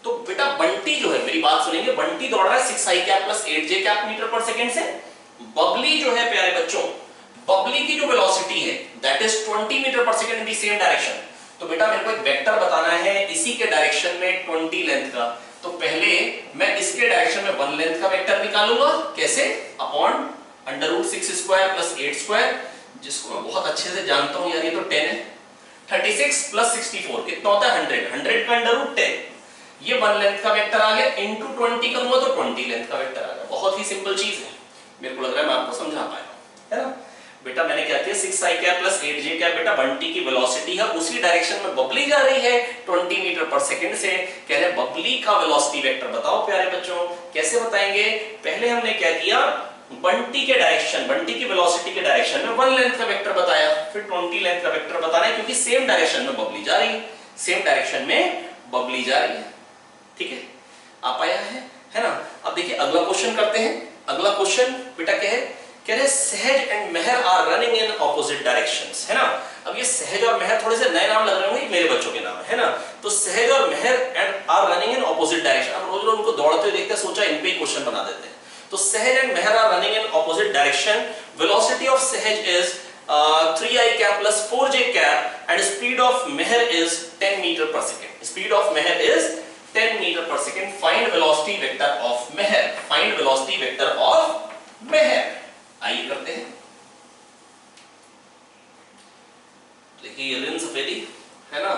तो बेटा बंटी जो है, मेरी बात सुनेंगे, बंटी दौड़ रहा है 6i cap plus 8j cap metre पर सेकंड से। बबली जो है प्यारे बच्चों, बबली की जो वेलोसिटी है दैट इज 20 मीटर पर second in the same direction. तो बेटा मेरे को एक वेक्टर बताना है इसी के डायरेक्शन में 20 लेंथ का। तो पहले मैं इसके डायरेक्शन में 1 लेंथ का वेक्टर निकालूंगा, कैसे, अपॉन √6 स्क्वायर प्लस 8 स्क्वायर, जिसको मैं बहुत अच्छे से जानता हूं यार, ये तो 10 है, 36 प्लस 64 कितना होता है 100, 100 का √10, ये 1 लेंथ का वेक्टर आ गया, इनटू 20 करूंगा तो 20 लेंथ का वेक्टर आ गया। बहुत ही सिंपल चीज है, मेरे को लग रहा है मैं आपको समझा पाया, है ना। बेटा मैंने क्या किया, 6i cap plus 8j cap, बेटा बंटी की वेलोसिटी है, उसी डायरेक्शन में बबली जा रही है 20 मीटर पर सेकंड से। कह रहे बबली का वेलोसिटी वेक्टर बताओ प्यारे बच्चों, कैसे बताएंगे। पहले हमने क्या किया, बंटी के डायरेक्शन, बंटी की वेलोसिटी के डायरेक्शन में 1 लेंथ का वेक्टर बताया, फिर 20 लेंथ का वेक्टर बताना है, क्योंकि सेम डायरेक्शन में बबली जा रही है, सेम डायरेक्शन में बबली जा रही है। ठीक है, आप आया है ना। अब देखिए अगला क्वेश्चन करते हैं। अगला क्वेश्चन बेटा क्या है, कह रहे Sahaj and Mehar are running in opposite directions, है ना। अब ये सहज और मेहर थोड़े से नए नाम लग रहे होंगे, मेरे बच्चों के नाम है ना। तो सहज और Mehar and are running in opposite direction, अब रोज रोज उनको दौड़ते हुए देखते, सोचा इन पे ही क्वेश्चन बना देते हैं। तो Sahaj and Mehar are running in opposite direction, velocity of Sahaj is 3i cap plus 4j cap and speed of Mehar is 10 metre पर second. Speed of Mehar is 10 metre पर second. Find velocity vector of Mehar, find velocity vector of Mehar. आइए करते हैं। देखिए ये रिन सफेदी है ना।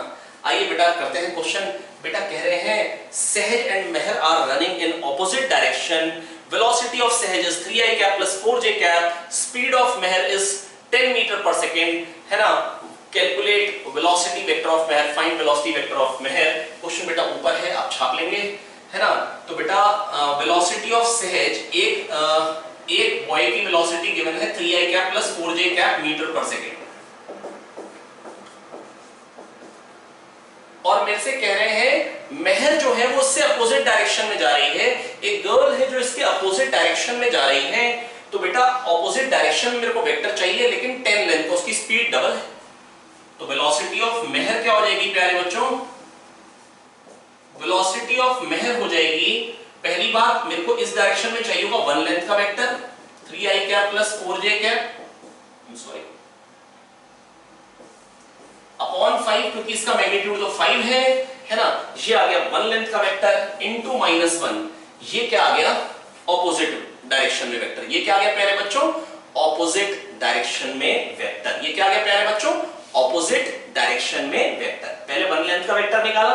आइए बेटा करते हैं क्वेश्चन। बेटा कह रहे हैं Sahaj and Mehar are running in opposite direction, velocity of Sahaj is 3i cap plus 4j cap, speed of Mehar is 10 metre पर सेकंड, है ना। Calculate velocity vector of Mehar, find velocity vector of Mehar. Question बेटा ऊपर है, आप छाप लेंगे, है ना। तो बेटा वेलोसिटी ऑफ सहज, एक बॉय की वेलोसिटी गिवन है 3i cap plus 4j cap metre पर सेकंड, और मेरे से कह रहे हैं मेहर जो है वो उससे अपोजिट डायरेक्शन में जा रही है। एक गर्ल है जो इसके अपोजिट डायरेक्शन में जा रही है। तो बेटा ऑपोजिट डायरेक्शन में मेरे को वेक्टर चाहिए, लेकिन 10 लेंथ, उसकी स्पीड डबल है। तो वेलोसिटी ऑफ मेहर क्या हो जाएगी प्यारे बच्चों, वेलोसिटी ऑफ मेहर हो जाएगी, पहली बात मेरे को इस डायरेक्शन में चाहिए होगा 1 लेंथ का vector 3i cap plus 4j cap, sorry, upon 5, क्योंकि इसका मैग्नीट्यूड तो 5 है ना। ये आ गया 1 लेंथ का वेक्टर इनटू -1, ये क्या आ गया ऑपोजिट डायरेक्शन में वेक्टर। ये क्या आ गया प्यारे बच्चों, ऑपोजिट डायरेक्शन में वेक्टर। ये क्या आ गया प्यारे बच्चों, ऑपोजिट डायरेक्शन में वेक्टर। पहले 1 लेंथ का वेक्टर निकाला,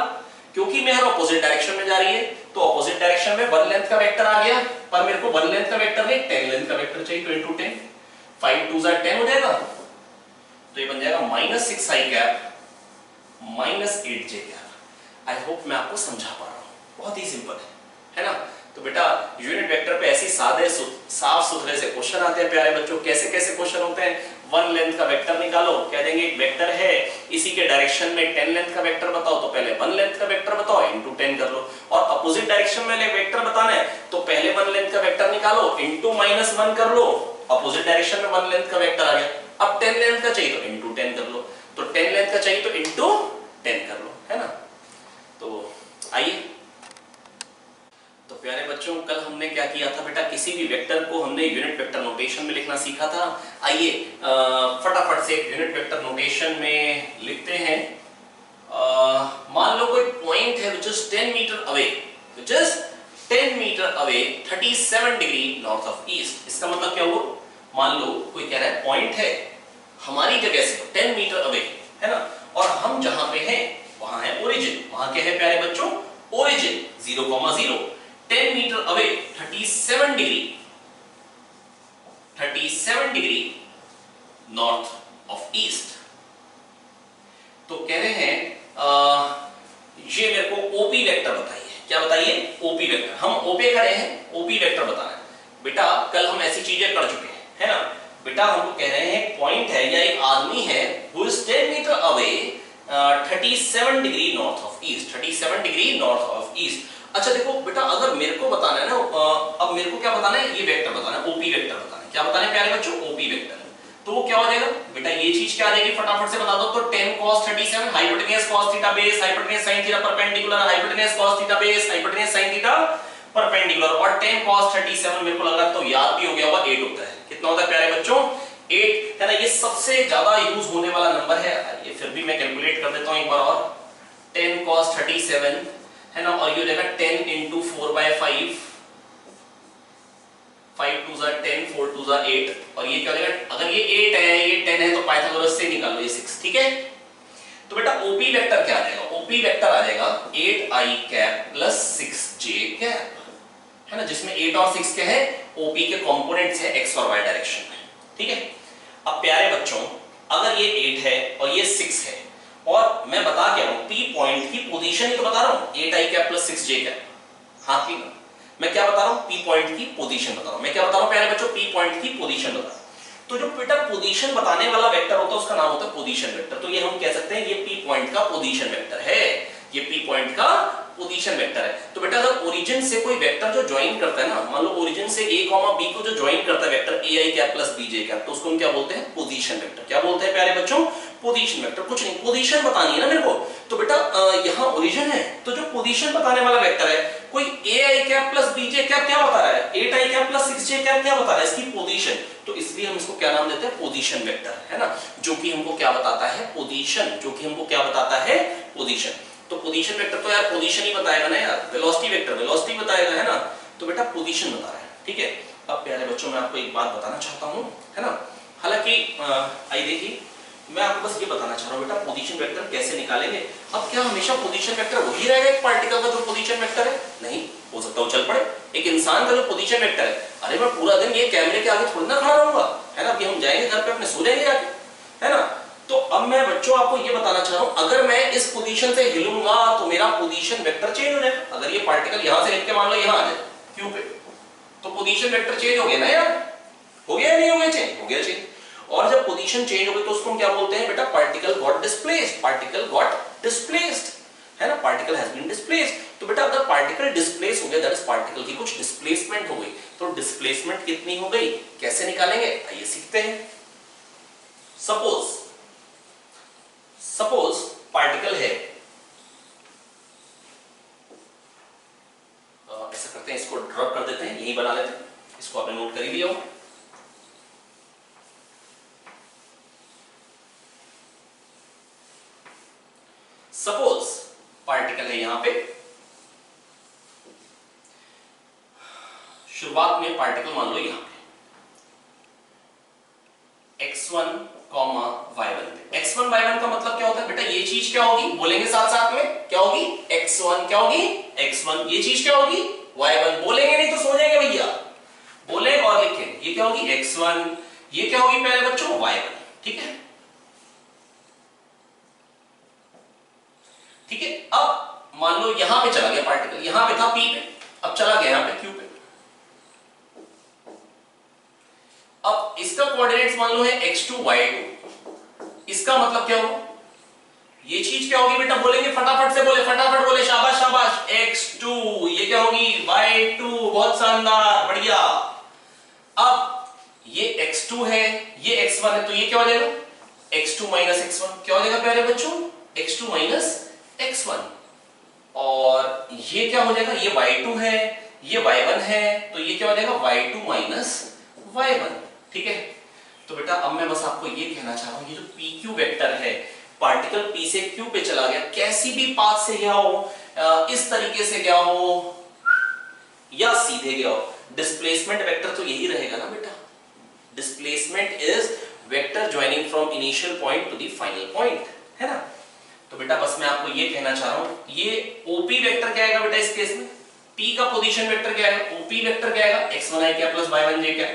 क्योंकि मेहर ऑपोजिट डायरेक्शन में जा रही है, तो ऑपोजिट डायरेक्शन में 1 लेंथ का वेक्टर आ गया। पर मेरे को 1 लेंथ का वेक्टर नहीं 10 लेंथ का वेक्टर चाहिए, तो इनटू 10, 5 2 10 हो जाएगा। तो ये बन जाएगा -6i cap -8j cap. I hope मैं आपको समझा पा रहा हूं, बहुत ही सिंपल है ना। तो बेटा यूनिट वेक्टर पे ऐसी सादे साफ सुथरे से क्वेश्चन आते हैं प्यारे बच्चों। कैसे कैसे क्वेश्चन होते हैं, 1 लेंथ का वेक्टर निकालो, कह देंगे एक वेक्टर है, इसी के डायरेक्शन में 10 लेंथ का वेक्टर बताओ, तो पहले 1 लेंथ का वेक्टर बताओ इनटू 10 कर लो। और अपोजिट डायरेक्शन में वेक्टर बताना है, तो पहले 1 लेंथ का वेक्टर निकालो इनटू -1 कर लो, अपोजिट डायरेक्शन में 1 लेंथ का वेक्टर आ गया। अब 10 लेंथ का चाहिए तो इनटू 10 कर लो, तो 10 लेंथ का चाहिए तो इनटू 10 कर लो, है ना। तो आइए, तो प्यारे बच्चों कल हमने क्या किया था बेटा, किसी भी वेक्टर को हमने यूनिट वेक्टर नोटेशन में लिखना सीखा था। आइए फटाफट से यूनिट वेक्टर नोटेशन में लिखते हैं। मान लो कोई पॉइंट है which is 10 meter away, which is 10 meter away 37 degree north of east. इसका मतलब क्या हुआ, मान लो कोई कह रहा है पॉइंट है, हमारी जगह से 10 मीटर अवे है ना, और हम जहां पे हैं वहां है ओरिजिन। वहां क्या है प्यारे बच्चों? Origin 0,0 10 meter away 37 degree north of east. तो कह रहे हैं ये मेरे को ओपी वेक्टर बताइए। क्या बताइए? OP vector. हम ओपे खड़े हैं, ओपी वेक्टर बताना है। बेटा कल हम ऐसी चीजें कर चुके हैं, है ना। बेटा हमको कह रहे हैं पॉइंट है या एक आदमी है who is 10 meter away 37 degree north of east, 37 degree north of east. अच्छा देखो बेटा, अगर मेरे को बताना है ना, अब मेरे को क्या बताना है? ये वेक्टर बताना है, ओपी वेक्टर बताना है। क्या बताना है प्यारे बच्चों? OP vector. तो वो क्या हो जाएगा बेटा? ये चीज क्या आ जाएगी फटाफट से बता दो तो 10 cos 37 hypotenuse cos theta base hypotenuse sin theta perpendicular hypotenuse cos theta base hypotenuse sin theta perpendicular. और 10 cos 37 मेरे को लग रहा है तो याद भी हो गया होगा 8 होता है। कितना होता है प्यारे बच्चों? 8 है ना। ये सबसे ज्यादा यूज होने वाला नंबर है। ये फिर भी मैं कैलकुलेट कर देता हूं एक बार और। 10 cos 37 है ना, और ये हो जाएगा 10 into 4/5, 5 2 10, 4 2 8, और ये क्या हो जाएगा? अगर ये 8 है ये 10 है तो पाइथागोरस से निकालो ये 6, ठीक है। तो बेटा ओपी वेक्टर क्या आ जाएगा? ओपी वेक्टर आ जाएगा 8i cap plus 6j cap, है ना, जिसमें 8 और 6 क्या है? ओपी के कंपोनेंट्स है एक्स और वाई डायरेक्शन में, ठीक है। अब प्यारे बच्चों अगर ये 8 है और ये 6 है और मैं बता क्या रहा हूं? पी पॉइंट की पोजीशन ही तो बता रहा हूं, 8i cap plus 6j cap. हाथ की मैं क्या बता रहा हूं? पी पॉइंट की पोजीशन बता रहा हूं। मैं क्या बता रहा हूं प्यारे बच्चों? पी पॉइंट की पोजीशन बता रहा हूं। तो जो बेटा पोजीशन बताने वाला वेक्टर होता है उसका नाम होता है पोजीशन वेक्टर। तो ये हम कह सकते हैं ये पी पॉइंट का पोजीशन वेक्टर है, ये पी पॉइंट का पोजीशन वेक्टर है। तो बेटा अगर ओरिजिन से कोई वेक्टर जो ज्वाइन करता है ना, मान लो ओरिजिन से a, b को जो ज्वाइन करता है vector ai cap plus bj cap, तो उसको हम क्या बोलते हैं? Position vector. क्या बोलते हैं प्यारे बच्चों? Position vector. कुछ नहीं, पोजीशन बतानी है ना मेरे को। तो बेटा यहां ओरिजिन है तो जो पोजीशन बताने वाला वेक्टर है कोई ai cap plus bj cap क्या बता रहा है? 8i cap plus 6j cap क्या बता रहा है? इसकी पोजीशन। तो इसलिए हम इसको क्या नाम देते हैं? पोजीशन वेक्टर, है ना, जो कि हमको क्या बताता है? पोजीशन। जो कि हमको क्या बताता है? पोजीशन। तो पोजीशन वेक्टर तो यार पोजीशन ही बताएगा ना यार, वेलोसिटी वेक्टर वेलोसिटी बताएगा, है ना। तो बेटा पोजीशन बता रहा है, ठीक है। अब प्यारे बच्चों मैं आपको एक बात बताना चाहता हूं, है ना। हालांकि आई देखिए मैं आपको बस ये बताना चाह रहा हूं बेटा पोजीशन वेक्टर कैसे निकालेंगे। अब क्या हमेशा पोजीशन वेक्टर वही रहेगा एक पार्टिकल का जो पोजीशन वेक्टर है? नहीं, हो सकता है चल पड़े। एक इंसान का जो पोजीशन वेक्टर है, अरे मैं पूरा दिन ये कैमरे के आगे थोड़ी ना खड़ा रहूंगा, है ना। अभी हम जाएंगे घर पे अपने सो जाएंगे जाके, है ना। तो अब मैं बच्चों आपको ये बताना चाह रहा हूं अगर मैं इस पोजीशन से हिलूंगा तो मेरा पोजीशन वेक्टर चेंज हो जाएगा। अगर ये पार्टिकल यहां से हिल के मान लो यहां आ जाए क्यू पे, तो पोजीशन वेक्टर चेंज हो गया ना यार। हो गया नहीं हो गया चेंज? हो गया चेंज। और जब पोजीशन चेंज हो गई तो उसको हम क्या बोलते हैं बेटा? Particle got displaced. Particle got displaced, है ना, पार्टिकल हैज बीन डिस्प्लेस्ड। तो बेटा अगर पार्टिकल डिस्प्लेस हो गया दैट इज पार्टिकल की कुछ डिस्प्लेसमेंट हो गई। तो डिस्प्लेसमेंट कितनी हो गई कैसे निकालेंगे आइए सीखते हैं। सपोज पार्टिकल है, ऐसा करते हैं इसको ड्रॉप कर देते हैं, यही बना लेते हैं, इसको आपने नोट कर ही लिया हो। सपोज पार्टिकल है यहां पे, शुरुआत में पार्टिकल मान लो यहां पे x1, y1 पे। x1 y1 का मतलब क्या होता है बेटा? ये चीज क्या होगी? बोलेंगे साथ साथ में, क्या होगी? x1 क्या होगी? x1। ये चीज क्या होगी? y1। बोलेंगे नहीं तो सो जाएंगे भैया, बोले और लिखें। ये क्या होगी? x1। ये क्या होगी पहले बच्चों? y1, ठीक है। ठीक है। अब मान लो यहां पे चला गया पार्टिकल, यहां पे था p पे, अब चला गया यहां पे q पे। अब इसका कोऑर्डिनेट्स मान लो है x2 y2। इसका मतलब क्या होगा? ये चीज क्या होगी बेटा? बोलेंगे फटाफट से, बोले फटाफट बोले, शाबाश शाबाश। x2 ये क्या होगी? y2। बहुत शानदार, बढ़िया। अब ये x2 है ये x1 है, तो ये क्या हो जाएगा? x2 माइनस x1 क्या हो जाएगा प्यारे बच्चों? x2 minus x1। और ये क्या हो जाएगा? ये y2 है ये y1 है, तो ये क्या हो जाएगा? y2 माइनस y1, ठीक है। तो बेटा अब मैं बस आपको ये कहना चाह रहा हूं, ये जो pq वेक्टर है, पार्टिकल p से q पे चला गया, कैसी भी पाथ से गया हो, इस तरीके से गया हो या सीधे गया हो, डिस्प्लेसमेंट वेक्टर तो यही रहेगा ना बेटा। Displacement is vector joining from initial point two the final point, है ना। तो बेटा बस मैं आपको ये कहना चाह रहा हूं, ये ओपी वेक्टर क्या आएगा बेटा इस केस में, पी का पोजीशन वेक्टर क्या आएगा, ओपी वेक्टर क्या आएगा, x1i क्या प्लस y1j क्या,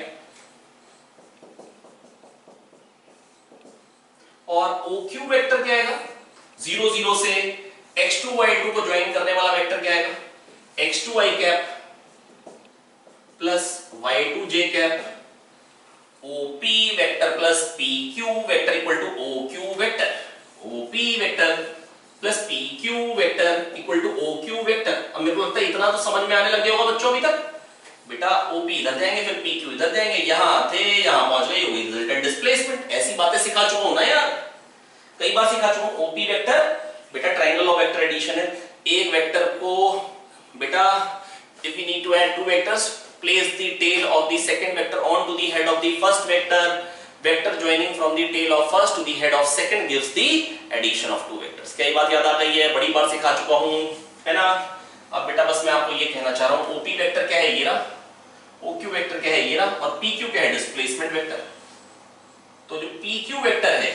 और OQ वेक्टर क्या आएगा, 0 0 से x2 y2 को ज्वाइन करने वाला वेक्टर क्या आएगा, x2i cap plus y2j cap, OP vector plus PQ vector equal to OQ vector, OP vector plus PQ vector equal to OQ vector. अब मेरे को लगता है इतना तो समझ में आने लग गया होगा बच्चों अभी तक। बेटा OP इधर जाएंगे फिर PQ इधर जाएंगे, यहां थे यहां पहुंच गए, होगी रिजल्टेंट डिस्प्लेसमेंट। ऐसी बातें सिखा चुका हूं ना यार, कई बार सिखा चुका हूं। OP वेक्टर बेटा ट्रायंगल ऑफ वेक्टर एडिशन है, एक वेक्टर को बेटा if we need to add two vectors, place the tail of the second vector onto the head of the first vector, vector joining from the tail of first to the head of second gives the addition of two vectors। क्या ये बात याद आ गई है, बड़ी बार सिखा चुका हूं, है ना। अब बेटा बस मैं आपको ये कहना चाह रहा हूं, OP वेक्टर क्या है ये रहा, OQ वेक्टर क्या है ये रहा, और PQ क्या है, डिस्प्लेसमेंट वेक्टर। तो जो PQ वेक्टर है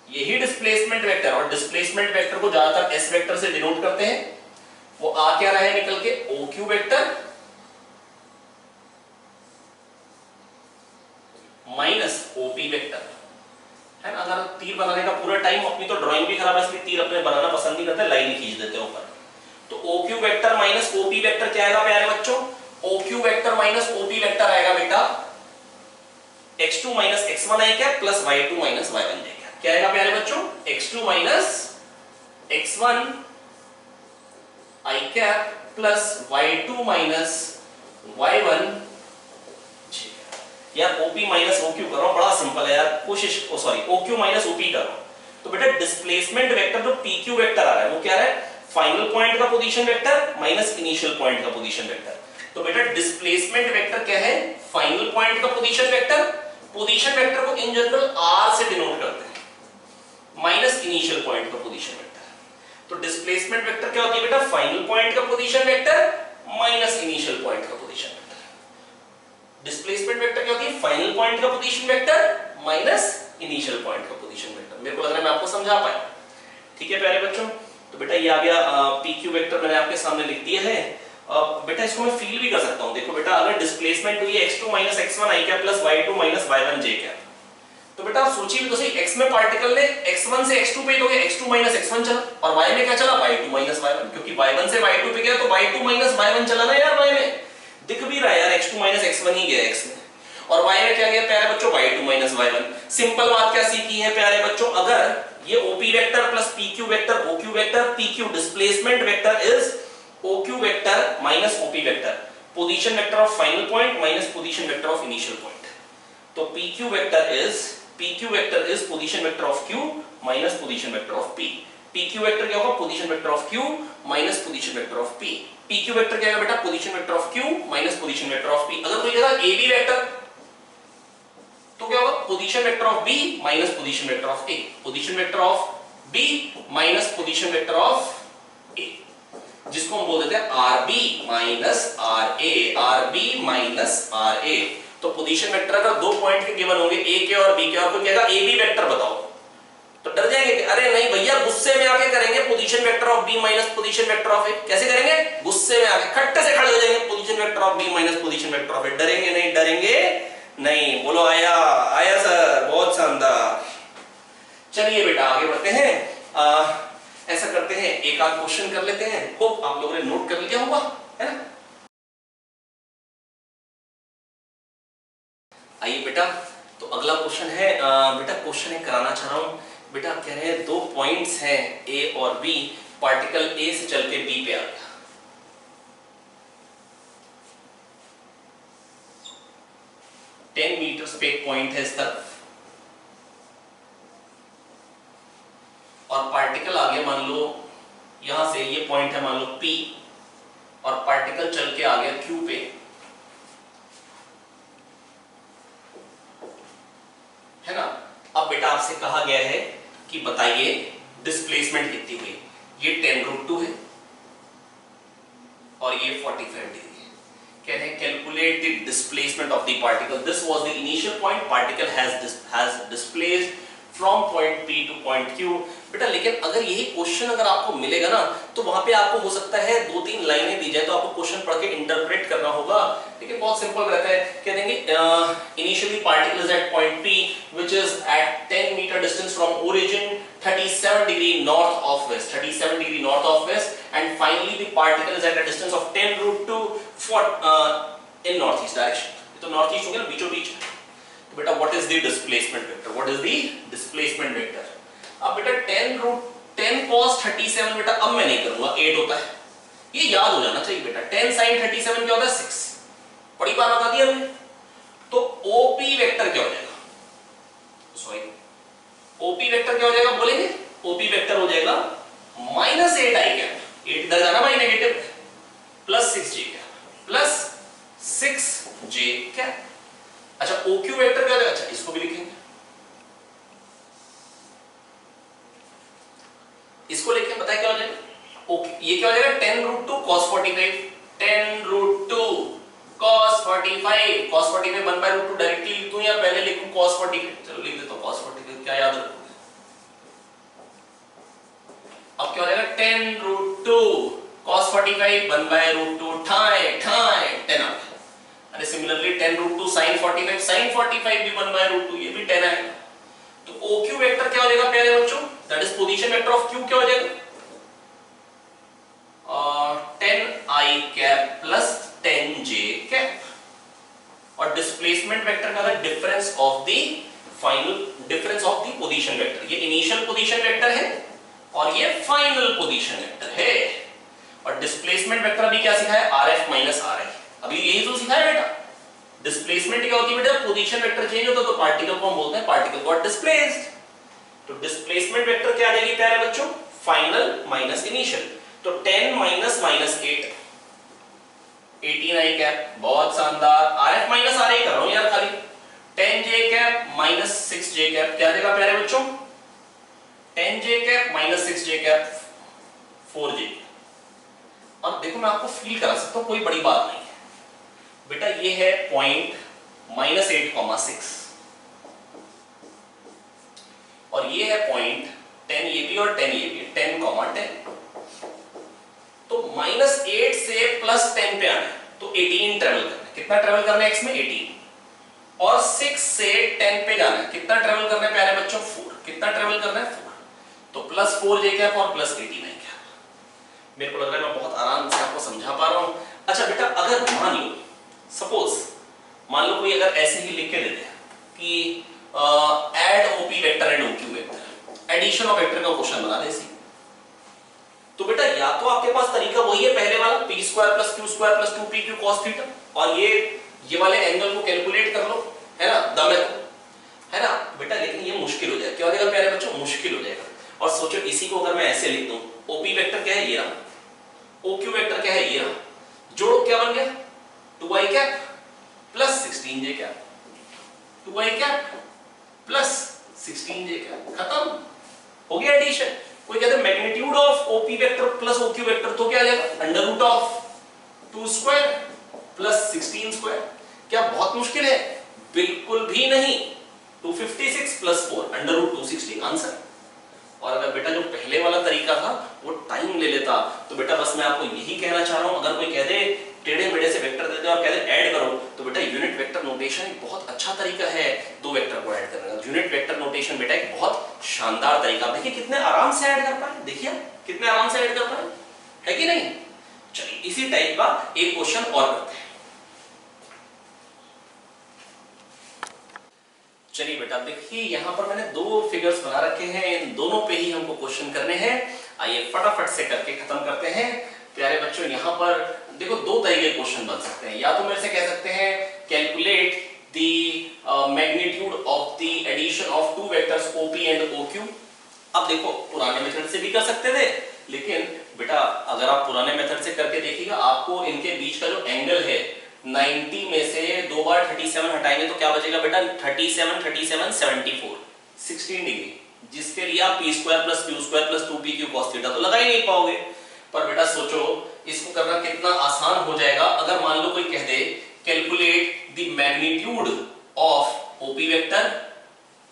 यही डिस्प्लेसमेंट वेक्टर, और डिस्प्लेसमेंट वेक्टर को ज्यादातर S वेक्टर से डिनोट करते हैं। वो आ क्या रहा है निकल के, OQ vector minus OP vector, है ना। अगर तीर बनाने का पूरा टाइम, अपनी तो ड्राइंग भी खराब है इसलिए तीर अपने बनाना पसंद नहीं करते, लाइन ही खींच देते ऊपर। तो OQ vector minus OP vector क्या आएगा प्यारे बच्चों, OQ vector minus OP vector आएगा बेटा x2 minus x1i cap plus y2 minus y1j cap. क्या आएगा प्यारे बच्चों, x2 minus x1 i cap plus y2 minus y1। यार OP माइनस OQ कर रहा हूं, बड़ा सिंपल है यार, कोशिश सॉरी OQ माइनस OP कर रहा हूं। तो बेटा डिस्प्लेसमेंट वेक्टर जो PQ वेक्टर आ रहा है वो क्या है, फाइनल पॉइंट का position vector minus initial point का पोजीशन वेक्टर। तो बेटा डिस्प्लेसमेंट वेक्टर क्या है, फाइनल पॉइंट का पोजीशन वेक्टर। पोजीशन वेक्टर को इन जनरल R से डिनोट करते हैं, माइनस इनिशियल पॉइंट का पोजीशन वेक्टर। तो डिस्प्लेसमेंट वेक्टर क्या होती है बेटा, फाइनल पॉइंट का position vector minus initial point का पोजीशन वेक्टर। डिस्प्लेसमेंट वेक्टर क्या होती है, फाइनल पॉइंट का position vector minus initial point का पोजीशन वेक्टर। मेरे को लग रहा है मैं आपको समझा पाया, ठीक है प्यारे बच्चों। तो बेटा ये आ गया PQ वेक्टर, मैंने आपके सामने लिख दिया है। बेटा इसको मैं फील भी कर सकता हूं, देखो बेटा अगर डिस्प्लेसमेंट हुई है x2 minus x1i cap plus y2 minus y1j cap, तो बेटा आप सोचिए भी तो सही, x में पार्टिकल ने x1 से x2 पे तो x2 माइनस x1 चला, और y में क्या चला, y2 माइनस y1, क्योंकि y1 से y2 पे गया तो y2 माइनस y1 चला ना यार। y में दिख भी रहा है यार, x2 माइनस x1 ही गया x में, और y में क्या गया प्यारे बच्चों, y2 माइनस y1। सिंपल बात क्या सीखी है प्यारे बच्चों, अगर ये OP vector plus PQ vector, OQ vector, PQ displacement vector is OQ vector minus OP vector, position vector of final point minus position vector of initial point. तो PQ vector is position vector of Q minus position vector of P। PQ vector क्या होगा, position vector of Q minus position vector of P। PQ vector क्या है बेटा, position vector of Q minus position vector of P। अगर कोई कहेगा AB vector तो क्या होगा, position vector of B minus position vector of A। Position vector of B minus position vector of A, जिसको हम बोल देते हैं RB minus RA, RB minus RA। तो पोजीशन वेक्टर अगर दो पॉइंट के गिवन होंगे A के और B के, और कोई कहेगा AB वेक्टर बताओ, तो डर जाएंगे कि अरे नहीं भैया गुस्से में आके करेंगे position vector of B minus position vector of A। कैसे करेंगे, गुस्से में आके खट्टे से खड़े हो जाएंगे, position vector of B minus position vector of A। डरेंगे नहीं, डरेंगे नहीं, बोलो आया आया सर, बहुत शानदार। चलिए बेटा आगे बढ़ते हैं। ऐसा करते हैं, एक आध क्वेश्चन कर लेते हैं, होप आप लोगों ने नोट कर लिया होगा, है ना। आइए बेटा, तो अगला क्वेश्चन है, बेटा क्वेश्चन एक कराना चाह रहा हूं। बेटा कह रहे हैं दो पॉइंट्स हैं A और B, पार्टिकल A से चल के B पे आ गया। टेन मीटर्स पे एक पॉइंट है इस तरफ, और पार्टिकल आ गया मान लो यहां से, ये पॉइंट है मान लो P, और पार्टिकल चल के आ गया Q पे, है ना। अब बेटा आपसे कहा गया है कि बताइए डिस्प्लेसमेंट कितनी हुई। ये 10√2 है और ये 45 डिग्री है। कहते हैं calculate the displacement of the particle. This was the initial point, particle has displaced from point P two point Q। बेटा लेकिन अगर यही क्वेश्चन अगर आपको मिलेगा ना तो वहां पे आपको हो सकता है 2-3 लाइनें दी जाए तो आपको क्वेश्चन पढ़ के इंटरप्रेट करना होगा। लेकिन बहुत सिंपल रहता है, कह देंगे initially particle is at point P which is at 10 meter distance from origin 37 degree north of west, 37 degree north of west, and finally the particle is at a distance of 10 root 2 in north east direction. तो north east हो गया ना, बीचों बीच। बेटा what is the displacement vector, what is the displacement vector. अब बेटा 10 cos 37 बेटा अब मैं नहीं करूंगा, 8 होता है, ये याद हो जाना चाहिए बेटा। 10 sin 37 क्या होता है 6, बड़ी बार बता दिया हमने। तो OP वेक्टर क्या हो जाएगा, सॉरी OP वेक्टर क्या हो जाएगा बोलेंगे, OP वेक्टर हो जाएगा -8i कैप, 8 इधर जाना भाई negative, plus 6j cap plus 6j cap. अच्छा OQ वेक्टर क्या हो जाएगा, अच्छा इसको भी लिखेंगे, इसको लिख के बताया क्या हो जाएगा। ओके ये क्या हो जाएगा 10 root 2 cos 45, 10 root 2 cos 45, cos 45 1 by root 2 directly लिख दूं या पहले लिखूं cos 45, चलो लिख देता हूं cos 45, क्या याद रखोगे। अब क्या हो जाएगा 10 रूट 2 cos 45 1 by रूट 2 ठाए 10 आ गया। अरे सिमिलरली 10 रूट 2 sin 45, sin 45 भी 1 by रूट 2, ये भी 10 आएगा। तो OQ वेक्टर क्या हो जाएगा प्यारे बच्चों, that is position vector of Q, क्या हो जाएगा 10i cap plus 10j cap. और डिस्प्लेसमेंट वेक्टर का difference of the final, difference of the position vector, ये इनिशियल पोजीशन वेक्टर है और ये फाइनल पोजीशन वेक्टर है। और डिस्प्लेसमेंट वेक्टर भी क्या सिखाया, RF माइनस RI, अभी यही तो सिखाया बेटा। डिस्प्लेसमेंट क्या होती है बेटा, पोजीशन वेक्टर चेंज होता है तो पार्टिकल को हम बोलते हैं पार्टिकल गॉट डिस्प्लेस्ड। तो डिस्प्लेसमेंट वेक्टर क्या आ जाएगी प्यारे बच्चों, फाइनल माइनस इनिशियल। तो 10 माइनस -8 18i कैप, बहुत शानदार। RF माइनस RI कर रहा हूं यार खाली, 10j cap minus 6j cap, क्या देगा प्यारे बच्चों 10j cap minus 6j cap 4j। अब देखो मैं आपको फील करा सकता हूं, कोई बड़ी बात नहीं है बेटा। ये है पॉइंट -8,6 और ये है पॉइंट 10 ये भी और 10 ये भी, 10,10। तो -8 से +10 पे आना है तो 18 ट्रेवल करना है, कितना ट्रेवल करना है x में 18, और 6 से 10 पे जाना है, कितना ट्रेवल करना है प्यारे बच्चों 4, कितना ट्रेवल करना है 4, तो +4j कैप और +18i कैप। मेरे को लग रहा है मैं बहुत आराम से आपको समझा पा रहा हूं। अच्छा बेटा अगर मान लो सपोज मान लो कोई अगर ऐसे ही लिख के दे दे कि add OP vector and OQ vector, addition of vector का क्वेश्चन बना दे, तो बेटा या तो आपके पास तरीका वही है पहले वाला p² + q² + 2pq cos theta, और ये वाले एंगल को कैलकुलेट कर लो, है ना, दम है ना बेटा। लेकिन ये मुश्किल हो जाएगा, क्या हो जाएगा प्यारे बच्चों, मुश्किल हो जाएगा। और सोचो इसी को अगर मैं ऐसे लिख दूं, OP वेक्टर क्या है ये रहा, OQ वेक्टर क्या है ये रहा, जोड़ो क्या बन गया 2i cap plus 16j cap, 2i cap plus 16j cap, खत्म हो गया एडिशन। कोई कहते हैं magnitude of OP vector plus OQ vector तो क्या आ जाएगा √2² प्लस 16²। क्या बहुत मुश्किल है, बिल्कुल भी नहीं। 256 प्लस 4 √260 आंसर। और अगर बेटा जो पहले वाला तरीका था वो टाइम ले लेता, तो बेटा बस मैं आपको यही कहना चाह रहा हूं, अगर कोई कह दे टेढ़े मेढ़े से वेक्टर दे दे और कह दे ऐड करो, तो बेटा यूनिट वेक्टर नोटेशन एक बहुत अच्छा तरीका है दो वेक्टर को ऐड करने का। यूनिट वेक्टर नोटेशन बेटा एक बहुत शानदार तरीका, देखिए कितने आराम से ऐड कर पाए, देखिए कितने आराम से ऐड कर पाए, है कि नहीं। चलिए इसी टाइप का एक क्वेश्चन और करते हैं। चलिए बेटा देखिए यहां पर मैंने दो फिगर्स बना रखे हैं, इन दोनों पे ही हमको क्वेश्चन करने हैं। आइए फटाफट से करके खत्म करते हैं। प्यारे बच्चों यहां पर देखो दो तरीके क्वेश्चन बन सकते हैं, या तो मेरे से कह सकते हैं calculate the magnitude of the addition of two vectors OP and OQ। अब देखो पुराने मेथड से भी कर सकते थे, लेकिन बेटा अगर आप पुराने मेथड से करके देखिएगा आपको इनके बीच का जो एंगल है 90 में से दो बार 37 हटाएंगे तो क्या बचेगा बेटा 37 37 74 16 डिग्री, जिसके लिए आप p² + q² + 2pq cos theta तो लगा ही नहीं पाओगे। पर बेटा सोचो इसको करना कितना आसान हो जाएगा अगर मान लो कोई कह दे calculate the magnitude of OP vector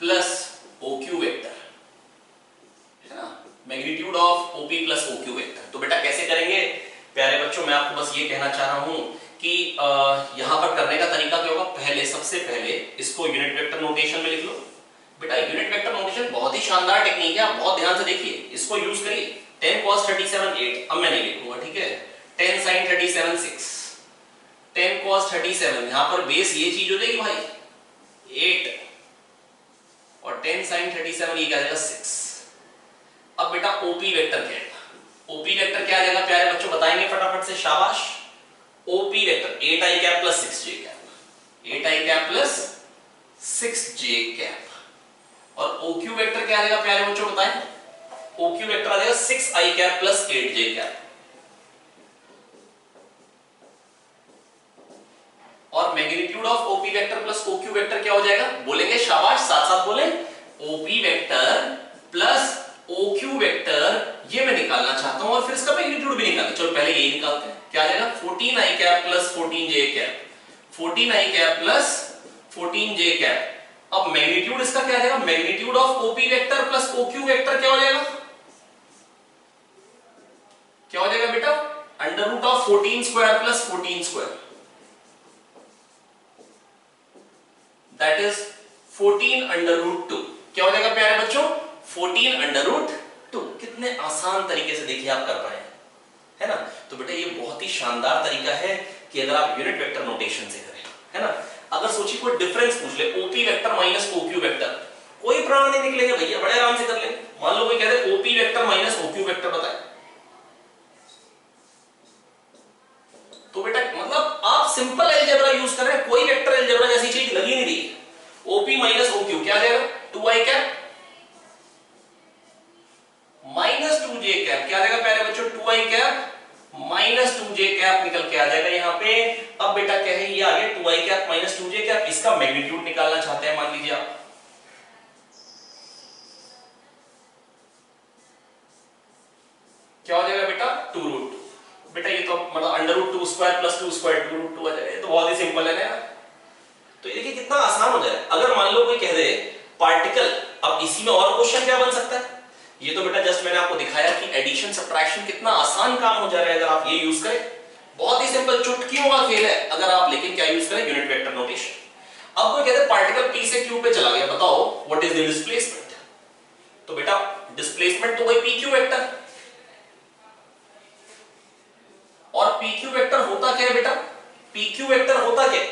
plus OQ vector, है ना, magnitude of OP plus OQ vector, तो बेटा कैसे करेंगे प्यारे बच्चों? मैं आपको बस ये कहना चाह रहा हूं कि यहां पर करने का तरीका क्या होगा, पहले सबसे पहले इसको यूनिट वेक्टर नोटेशन में लिख लो। बेटा यूनिट वेक्टर नोटेशन बहुत ही शानदार टेक्निक है, आप बहुत ध्यान से देखिए, इसको यूज करिए। 10 cos 37 8, अब मैं नहीं लिखूंगा, ठीक है, 10 sin 37 6, 10 cos 37, यहां पर बेस ये चीज हो जाएगी भाई 8 और 10 sin 37 ये क्या आ जाएगा 6। अब बेटा ओपी वेक्टर क्या है? ओपी वेक्टर क्या आ जाएगा प्यारे बच्चों, बताएंगे फटाफट से, शाबाश। OP vector 8i cap plus 6j cap, 8i cap plus 6j cap. और OQ वेक्टर क्या आ जाएगा प्यारे बच्चों बताएं? OQ वेक्टर आ जाएगा 6i cap plus 8j cap. और magnitude of OP vector plus OQ vector क्या हो जाएगा? बोलेंगे शाबाश, साथ साथ बोलें, OP vector plus OQ vector ये मैं निकालना चाहता हूं और फिर इसका मैग्नीट्यूड भी निकालना। चलो पहले यही निकालते हैं, क्या आ जाएगा 14i cap plus 14j cap, 14i cap plus 14j cap. अब मैग्नीट्यूड इसका क्या आ जाएगा? Magnitude of OP vector plus OQ vector क्या हो जाएगा? क्या हो जाएगा बेटा? Under root of 14 square plus 14 square, that is 14 under root 2। क्या हो जाएगा प्यारे बच्चों? 14 अंडर रूट 2। कितने आसान तरीके से देखिए आप कर पाए हैं, है ना? तो बेटा ये बहुत ही शानदार तरीका है कि अगर आप यूनिट वेक्टर नोटेशन से करें, है ना। अगर सोचिए कोई डिफरेंस पूछ ले, OP vector minus OQ vector, कोई प्रमाण नहीं निकलेगा भैया, बड़े आराम से कर लेंगे। मान लो कोई कहते हैं OP vector minus OQ vector बताए, तो बेटा मतलब आप सिंपल अलजेब्रा यूज कर रहे हैं, कोई वेक्टर अलजेब्रा जैसी चीज लगी नहीं रही। ओपी माइनस ओक्यू क्या आ जाएगा? 2i cap minus 2j cap, क्या आ जाएगा प्यारे बच्चों? 2i cap minus 2j cap निकल के आ जाएगा यहाँ पे। अब बेटा क्या है, ये आ गया 2i cap minus 2j cap, इसका मैग्नीट्यूड निकालना चाहते हैं मान लीजिए आप, क्या हो जाएगा बेटा? 2 रूट 2। बेटा ये तो मतलब under root 2 square plus 2 square 2 root 2 आ जाएगा, ये तो बहुत ही सिंपल है ना यार। तो ये देखिए कितना आसान हो जाए। अगर मान लो कोई कह दे पार्टिकल, अब इसी में और क्वेश्चन क्या बन सकता है? ये तो बेटा जस्ट मैंने आपको दिखाया कि एडिशन सब्ट्रैक्शन कितना आसान काम हो जा रहा है अगर आप ये यूज करें। बहुत ही सिंपल चुटकियों का खेल है अगर आप, लेकिन क्या यूज करें? Unit vector notation. अब कोई कहते हैं पार्टिकल p से q पे चला गया, बताओ व्हाट इज द डिस्प्लेसमेंट? तो बेटा डिस्प्लेसमेंट तो वही pq वेक्टर, और pq वेक्टर होता क्या है बेटा? pq वेक्टर होता क्या है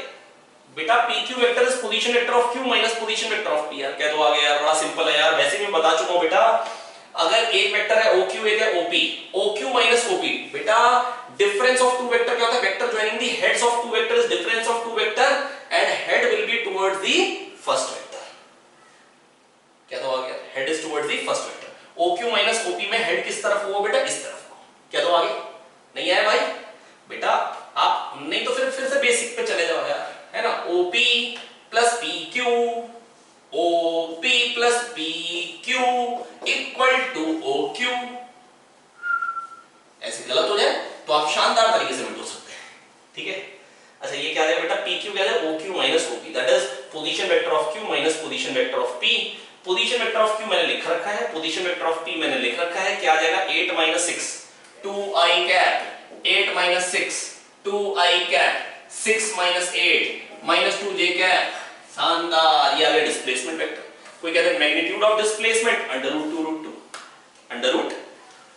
बेटा? pq vector is position vector of q minus position vector of p। यार कह दो आगे यार, बड़ा सिंपल है यार, वैसे भी मैं बता चुका हूं बेटा। अगर एक वेक्टर है OQ, एक है OP, OQ माइनस OP, बेटा डिफरेंस ऑफ टू वेक्टर क्या होता है? Vector joining the heads of two vector is difference of two vector and head will be towards the first vector. क्या तो आ गया? Head is towards the first vector. OQ minus OP में head किस तरफ होगा बेटा? इस तरफ को। क्या तो आगे नहीं आया भाई? बेटा आप नहीं तो फिर से बेसिक पे चले जाओ यार, है ना। OP plus PQ, OP plus PQ equal to OQ। ऐसे गलत हो जाए तो आप शानदार तरीके से मिटा सकते हैं, ठीक है। अच्छा ये क्या है बेटा? PQ क्या है? OQ minus OP, that is position vector of Q minus position vector of P। Position vector of Q मैंने लिख रखा है, पोजीशन वेक्टर ऑफ P मैंने लिख रखा है। क्या आ जाएगा? 8 minus 6 2i cap, 8 minus 6 2i cap, 6 minus 8 minus 2j cap. शानदार, ये आ गया डिस्प्लेसमेंट वेक्टर। कोई कहते हैं magnitude of displacement under root 2 root 2, under root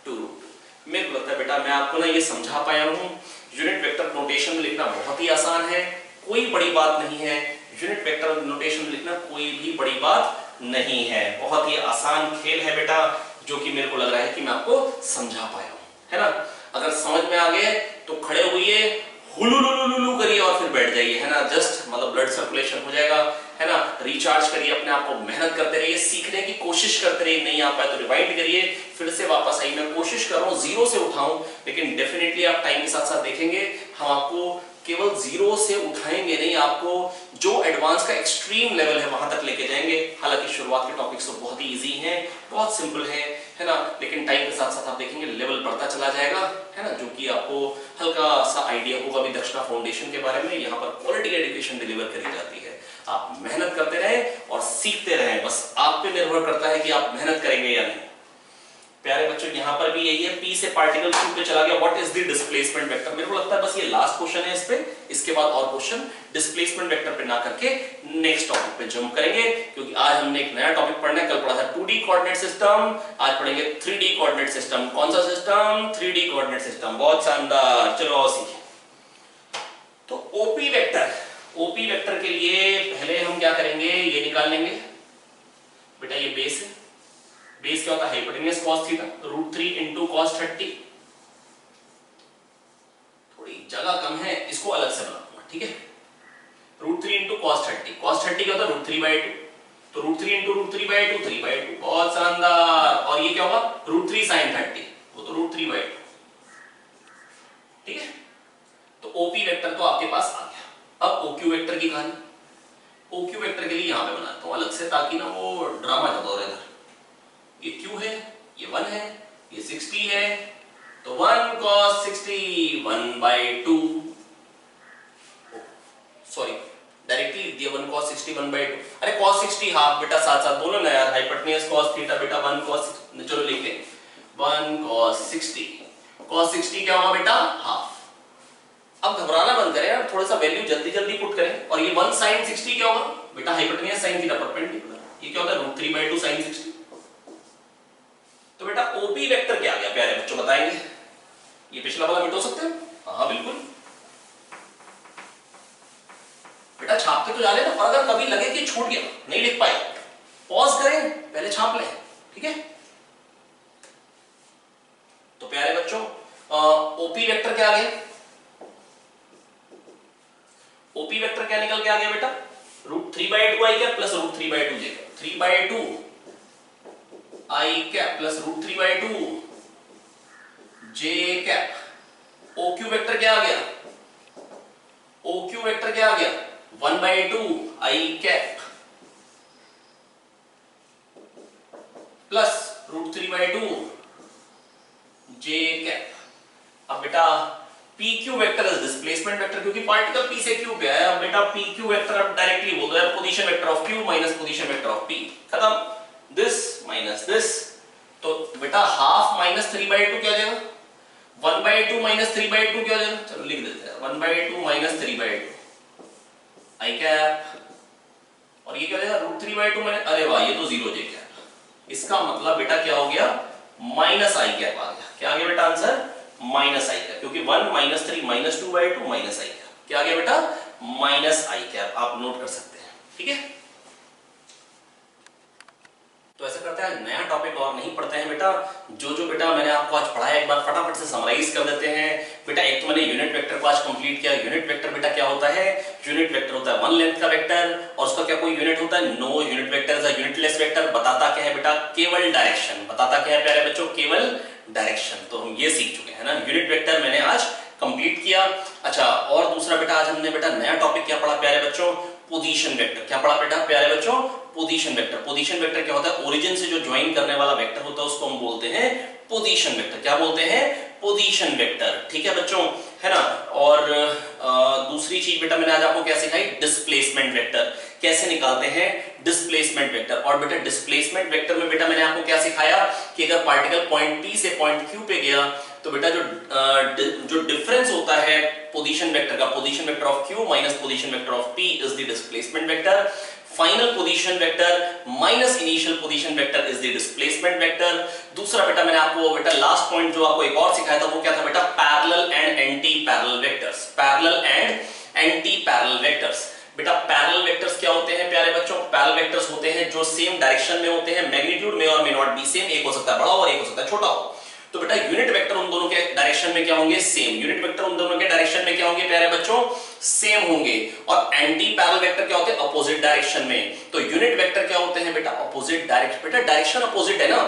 2 root 2। मेरे को लगता है बेटा मैं आपको ना ये समझा पाया हूं। यूनिट वेक्टर नोटेशन में लिखना बहुत ही आसान है, कोई बड़ी बात नहीं है। यूनिट वेक्टर नोटेशन में लिखना कोई भी बड़ी बात नहीं है, बहुत ही आसान खेल है बेटा, जो कि मेरे को लग रहा है कि मैं आपको समझा पाया हूं, है ना। अगर समझ में आ गए तो खड़े होइए, हुलुलुलुलु करिए और फिर बैठ जाइए, है ना। जस्ट मतलब ब्लड सर्कुलेशन हो जाएगा, है ना। रिचार्ज करिए अपने आप को, मेहनत करते रहिए, सीखने की कोशिश करते रहिए। नहीं आ पाए तो रिवाइंड करिए, फिर से वापस आइए। मैं कोशिश कर रहा हूँ जीरो से उठाऊं, लेकिन डेफिनेटली आप टाइम के साथ साथ देखेंगे हम आपको केवल जीरो से उठाएंगे नहीं, आपको जो एडवांस का एक्सट्रीम लेवल है वहां तक लेके जाएंगे। हालांकि शुरुआत के टॉपिक्स तो बहुत ही इजी हैं, बहुत सिंपल है है ना, लेकिन टाइम के साथ साथ आप देखेंगे लेवल बढ़ता चला जाएगा, है ना, जो कि आपको हल्का सा आइडिया होगा भी दक्षिणा फाउंडेशन के बारे में। यहाँ पर क्वालिटी एजुकेशन डिलीवर करी जाती है। आप मेहनत करते रहें और सीखते रहें, बस आप पे निर्भर करता है कि आप मेहनत करेंगे या नहीं। प्यारे बच्चों यहाँ पर भी यही है, पी से पार्टिकल क्यू पे चला गया, what is the displacement vector. मेरे को लगता है बस ये लास्ट क्वेश्चन है इस पे, इसके बाद और क्वेश्चन डिस्प्लेसमेंट वेक्टर पे ना करके नेक्स्ट टॉपिक पे जंप करेंगे, क्योंकि आज हमने एक नया टॉपिक पढ़ना है। कल पढ़ा था 2D कोऑर्डिनेट सिस्टम, आज पढ़ेंगे 3D कोऑर्डिनेट सिस्टम। कौन सा सिस्टम? 3D coordinate system. बहुत शानदार, चलो आओ सीखें। तो ओपी वेक्टर, ओपी वेक्टर के लिए पहले हम क्या करेंगे, ये निकाल लेंगे बेटा, ये बेस है। बेस क्या होता है? Hypotenuse cos theta, √3 into cos 30। थोड़ी जगह कम है, इसको अलग से बनाऊंगा, ठीक है। √3 into cos 30, cos 30 क्या होता है? √3/2, तो √3 into √3/2, 3/2। बहुत शानदार। और ये क्या होगा? √3 sin 30, वो तो √3/2, ठीक है। तो OP वेक्टर तो आपके पास आ गया। अब OQ वेक्टर की कहानी, OQ वेक्टर के लिए यहां पे बनाता हूं अलग से, ताकि ना वो ड्रामा ज्यादा हो रहा है। ये Q है, ये 1 है, ये 60 है, तो 1 cos 60 1/2, सॉरी डायरेक्टली दिया 1 cos 60 1/2। अरे cos 60 हाफ बेटा, साथ साथ बोलो ना यार, हाइपोटेन्यूज cos थीटा बेटा 1 cos, चलो लिख लें 1 cos 60, cos 60 क्या होगा बेटा? हाफ। अब घबराना बंद करें यार, थोड़ा सा वैल्यू जल्दी जल्दी पुट करें। और ये 1 sin 60 क्या होगा बेटा? हाइपोटेन्यूज sin थीटा परपेंडिकुलर, ये क्या होता है? √3/2 sin 60। तो बेटा ओपी वेक्टर क्या आ गया प्यारे बच्चों, बताएंगे? ये पिछला वाला मिटो सकते हैं? हाँ बिल्कुल बेटा, छाप के तो जा लेना, और अगर कभी लगे कि छूट गया, नहीं लिख पाए, पॉज करें, पहले छाप लें, ठीक है। तो प्यारे बच्चों ओपी वेक्टर क्या आ गया? ओपी वेक्टर क्या निकल के आ गया बेटा? √3/2 आई क्या plus √3/2 J, 3/2 I cap plus √3/2 j cap. OQ vector क्या आ गया? OQ वेक्टर क्या आ गया? 1/2 I cap plus √3/2 j cap. अब बेटा PQ vector is displacement vector, क्योंकि पार्टिकल P से Q पे आया। अब बेटा PQ वेक्टर अब डायरेक्टली बोल दो यार, position vector of Q minus position vector of P, खत्म। दिस माइनस दिस, तो बेटा हाफ माइनस 3/2 क्या जाएगा? 1/2 माइनस 3/2 क्या जाएगा? चलो लिख देते हैं 1/2 माइनस 3/2 आई कैप, और ये क्या जाएगा? √3/2 माइनस, अरे वाह ये तो 0 जे कैप। इसका मतलब बेटा क्या हो गया? माइनस आई कैप आ गया। क्या आ गया बेटा आंसर? माइनस आई कैप, क्योंकि 1 माइनस 3 माइनस 2/2 माइनस आई कैप। क्या आ गया बेटा? माइनस आई कैप। आप नोट कर सकते हैं, ठीक है। तो ऐसा करते हैं, नया टॉपिक और नहीं पढ़ते हैं बेटा। जो बेटा मैंने आपको आज पढ़ाया एक बार फटाफट से समराइज कर देते हैं बेटा। एक तो मैंने यूनिट वेक्टर को आज कंप्लीट किया। यूनिट वेक्टर बेटा क्या होता है? यूनिट वेक्टर होता है 1 लेंथ का वेक्टर, और उसका क्या कोई यूनिट होता है? No. Unit vector is a unitless vector. बताता क्या है बेटा? केवल डायरेक्शन। बताता क्या है प्यारे बच्चों? केवल डायरेक्शन। तो हम ये सीख चुके हैं ना, यूनिट वेक्टर मैंने आज कंप्लीट किया। अच्छा, और दूसरा बेटा आज हमने बेटा नया टॉपिक क्या पढ़ा प्यारे बच्चों? Position vector. क्या पढ़ा बेटा प्यारे बच्चों? Position vector. पोजीशन वेक्टर क्या होता है? ओरिजिन से जो ज्वाइन करने वाला वेक्टर होता है उसको हम बोलते हैं पोजीशन वेक्टर। क्या बोलते हैं? पोजीशन वेक्टर, ठीक है बच्चों, है ना। और दूसरी चीज बेटा मैंने आज आपको क्या सिखाई? Displacement vector. कैसे निकालते हैं डिस्प्लेसमेंट वेक्टर। और बेटा डिस्प्लेसमेंट वेक्टर में बेटा मैंने आपको क्या सिखाया कि अगर पार्टिकल पॉइंट P से पॉइंट Q पे गया तो बेटा जो डिफरेंस होता है पोजीशन वेक्टर का, position vector of Q minus position vector of P is the displacement vector. Final position vector minus initial position vector is the displacement vector. दूसरा बेटा मैंने आपको बेटा लास्ट पॉइंट जो आपको एक और सिखाया था वो क्या था बेटा? Parallel and anti parallel vectors. Parallel and anti parallel vectors. बेटा पैरेलल वेक्टर्स क्या होते हैं प्यारे बच्चों? पैरेलल वेक्टर्स होते हैं जो सेम डायरेक्शन में होते हैं, मैग्नीट्यूड में और मे नॉट बी सेम। एक हो सकता है बड़ा और एक हो सकता है छोटा हो। तो बेटा यूनिट वेक्टर उन दोनों के डायरेक्शन में क्या होंगे? सेम। यूनिट वेक्टर उन दोनों के डायरेक्शन में क्या होंगे प्यारे बच्चों? सेम होंगे। और एंटी पैरेलल वेक्टर क्या होते हैं? अपोजिट डायरेक्शन में। तो यूनिट वेक्टर क्या होते हैं बेटा? Opposite direction. बेटा डायरेक्शन अपोजिट है ना,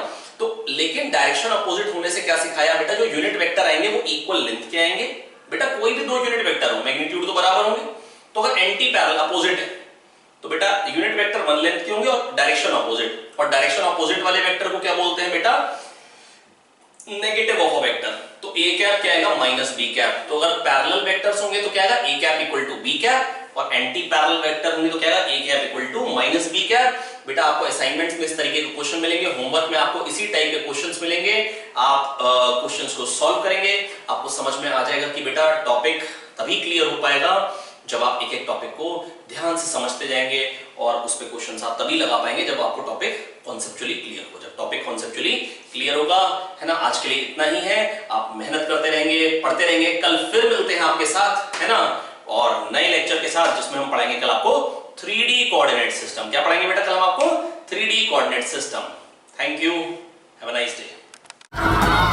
तो लेकिन डायरेक्शन अपोजिट होने से क्या सिखाया बेटा? जो यूनिट वेक्टर आएंगे वो इक्वल लेंथ के आएंगे। बेटा कोई भी दो यूनिट वेक्टर हो, मैग्नीट्यूड तो बराबर होंगे। तो अगर एंटी पैरेलल अपोजिट है तो बेटा यूनिट वेक्टर वन लेंथ के होंगे और डायरेक्शन अपोजिट। और डायरेक्शन अपोजिट वाले वेक्टर को क्या बोलते हैं बेटा? नेगेटिव ऑफ अ वेक्टर, तो ए कैप क्या आएगा माइनस बी कैप। तो अगर पैरेलल वेक्टर्स होंगे तो क्या आएगा A cap equal to B cap, और एंटी पैरेलल वेक्टर होंगे तो क्या आएगा A cap equal to minus B cap. बेटा आपको असाइनमेंट्स में इस तरीके के क्वेश्चन मिलेंगे, होमवर्क में आपको इसी टाइप के क्वेश्चंस मिलेंगे। आप क्वेश्चंस को सॉल्व करेंगे, आपको समझ में आ जाएगा कि बेटा टॉपिक तभी क्लियर हो पाएगा जब आप एक एक टॉपिक को ध्यान से समझते जाएंगे, और उस पे क्वेश्चंस आप तभी लगा पाएंगे जब आपको टॉपिक कॉन्सेप्चुअली क्लियर हो। जब टॉपिक कॉन्सेप्चुअली क्लियर होगा, है ना। आज के लिए इतना ही है, आप मेहनत करते रहेंगे, पढ़ते रहेंगे, कल फिर मिलते हैं आपके साथ, है ना, और नए लेक्चर के साथ, जिसमें हम पढ़ाएंगे कल आपको 3D कोऑर्डिनेट सिस्टम। क्या पढ़ाएंगे बेटा कल हम आपको 3D coordinate system. Thank you, have a nice day.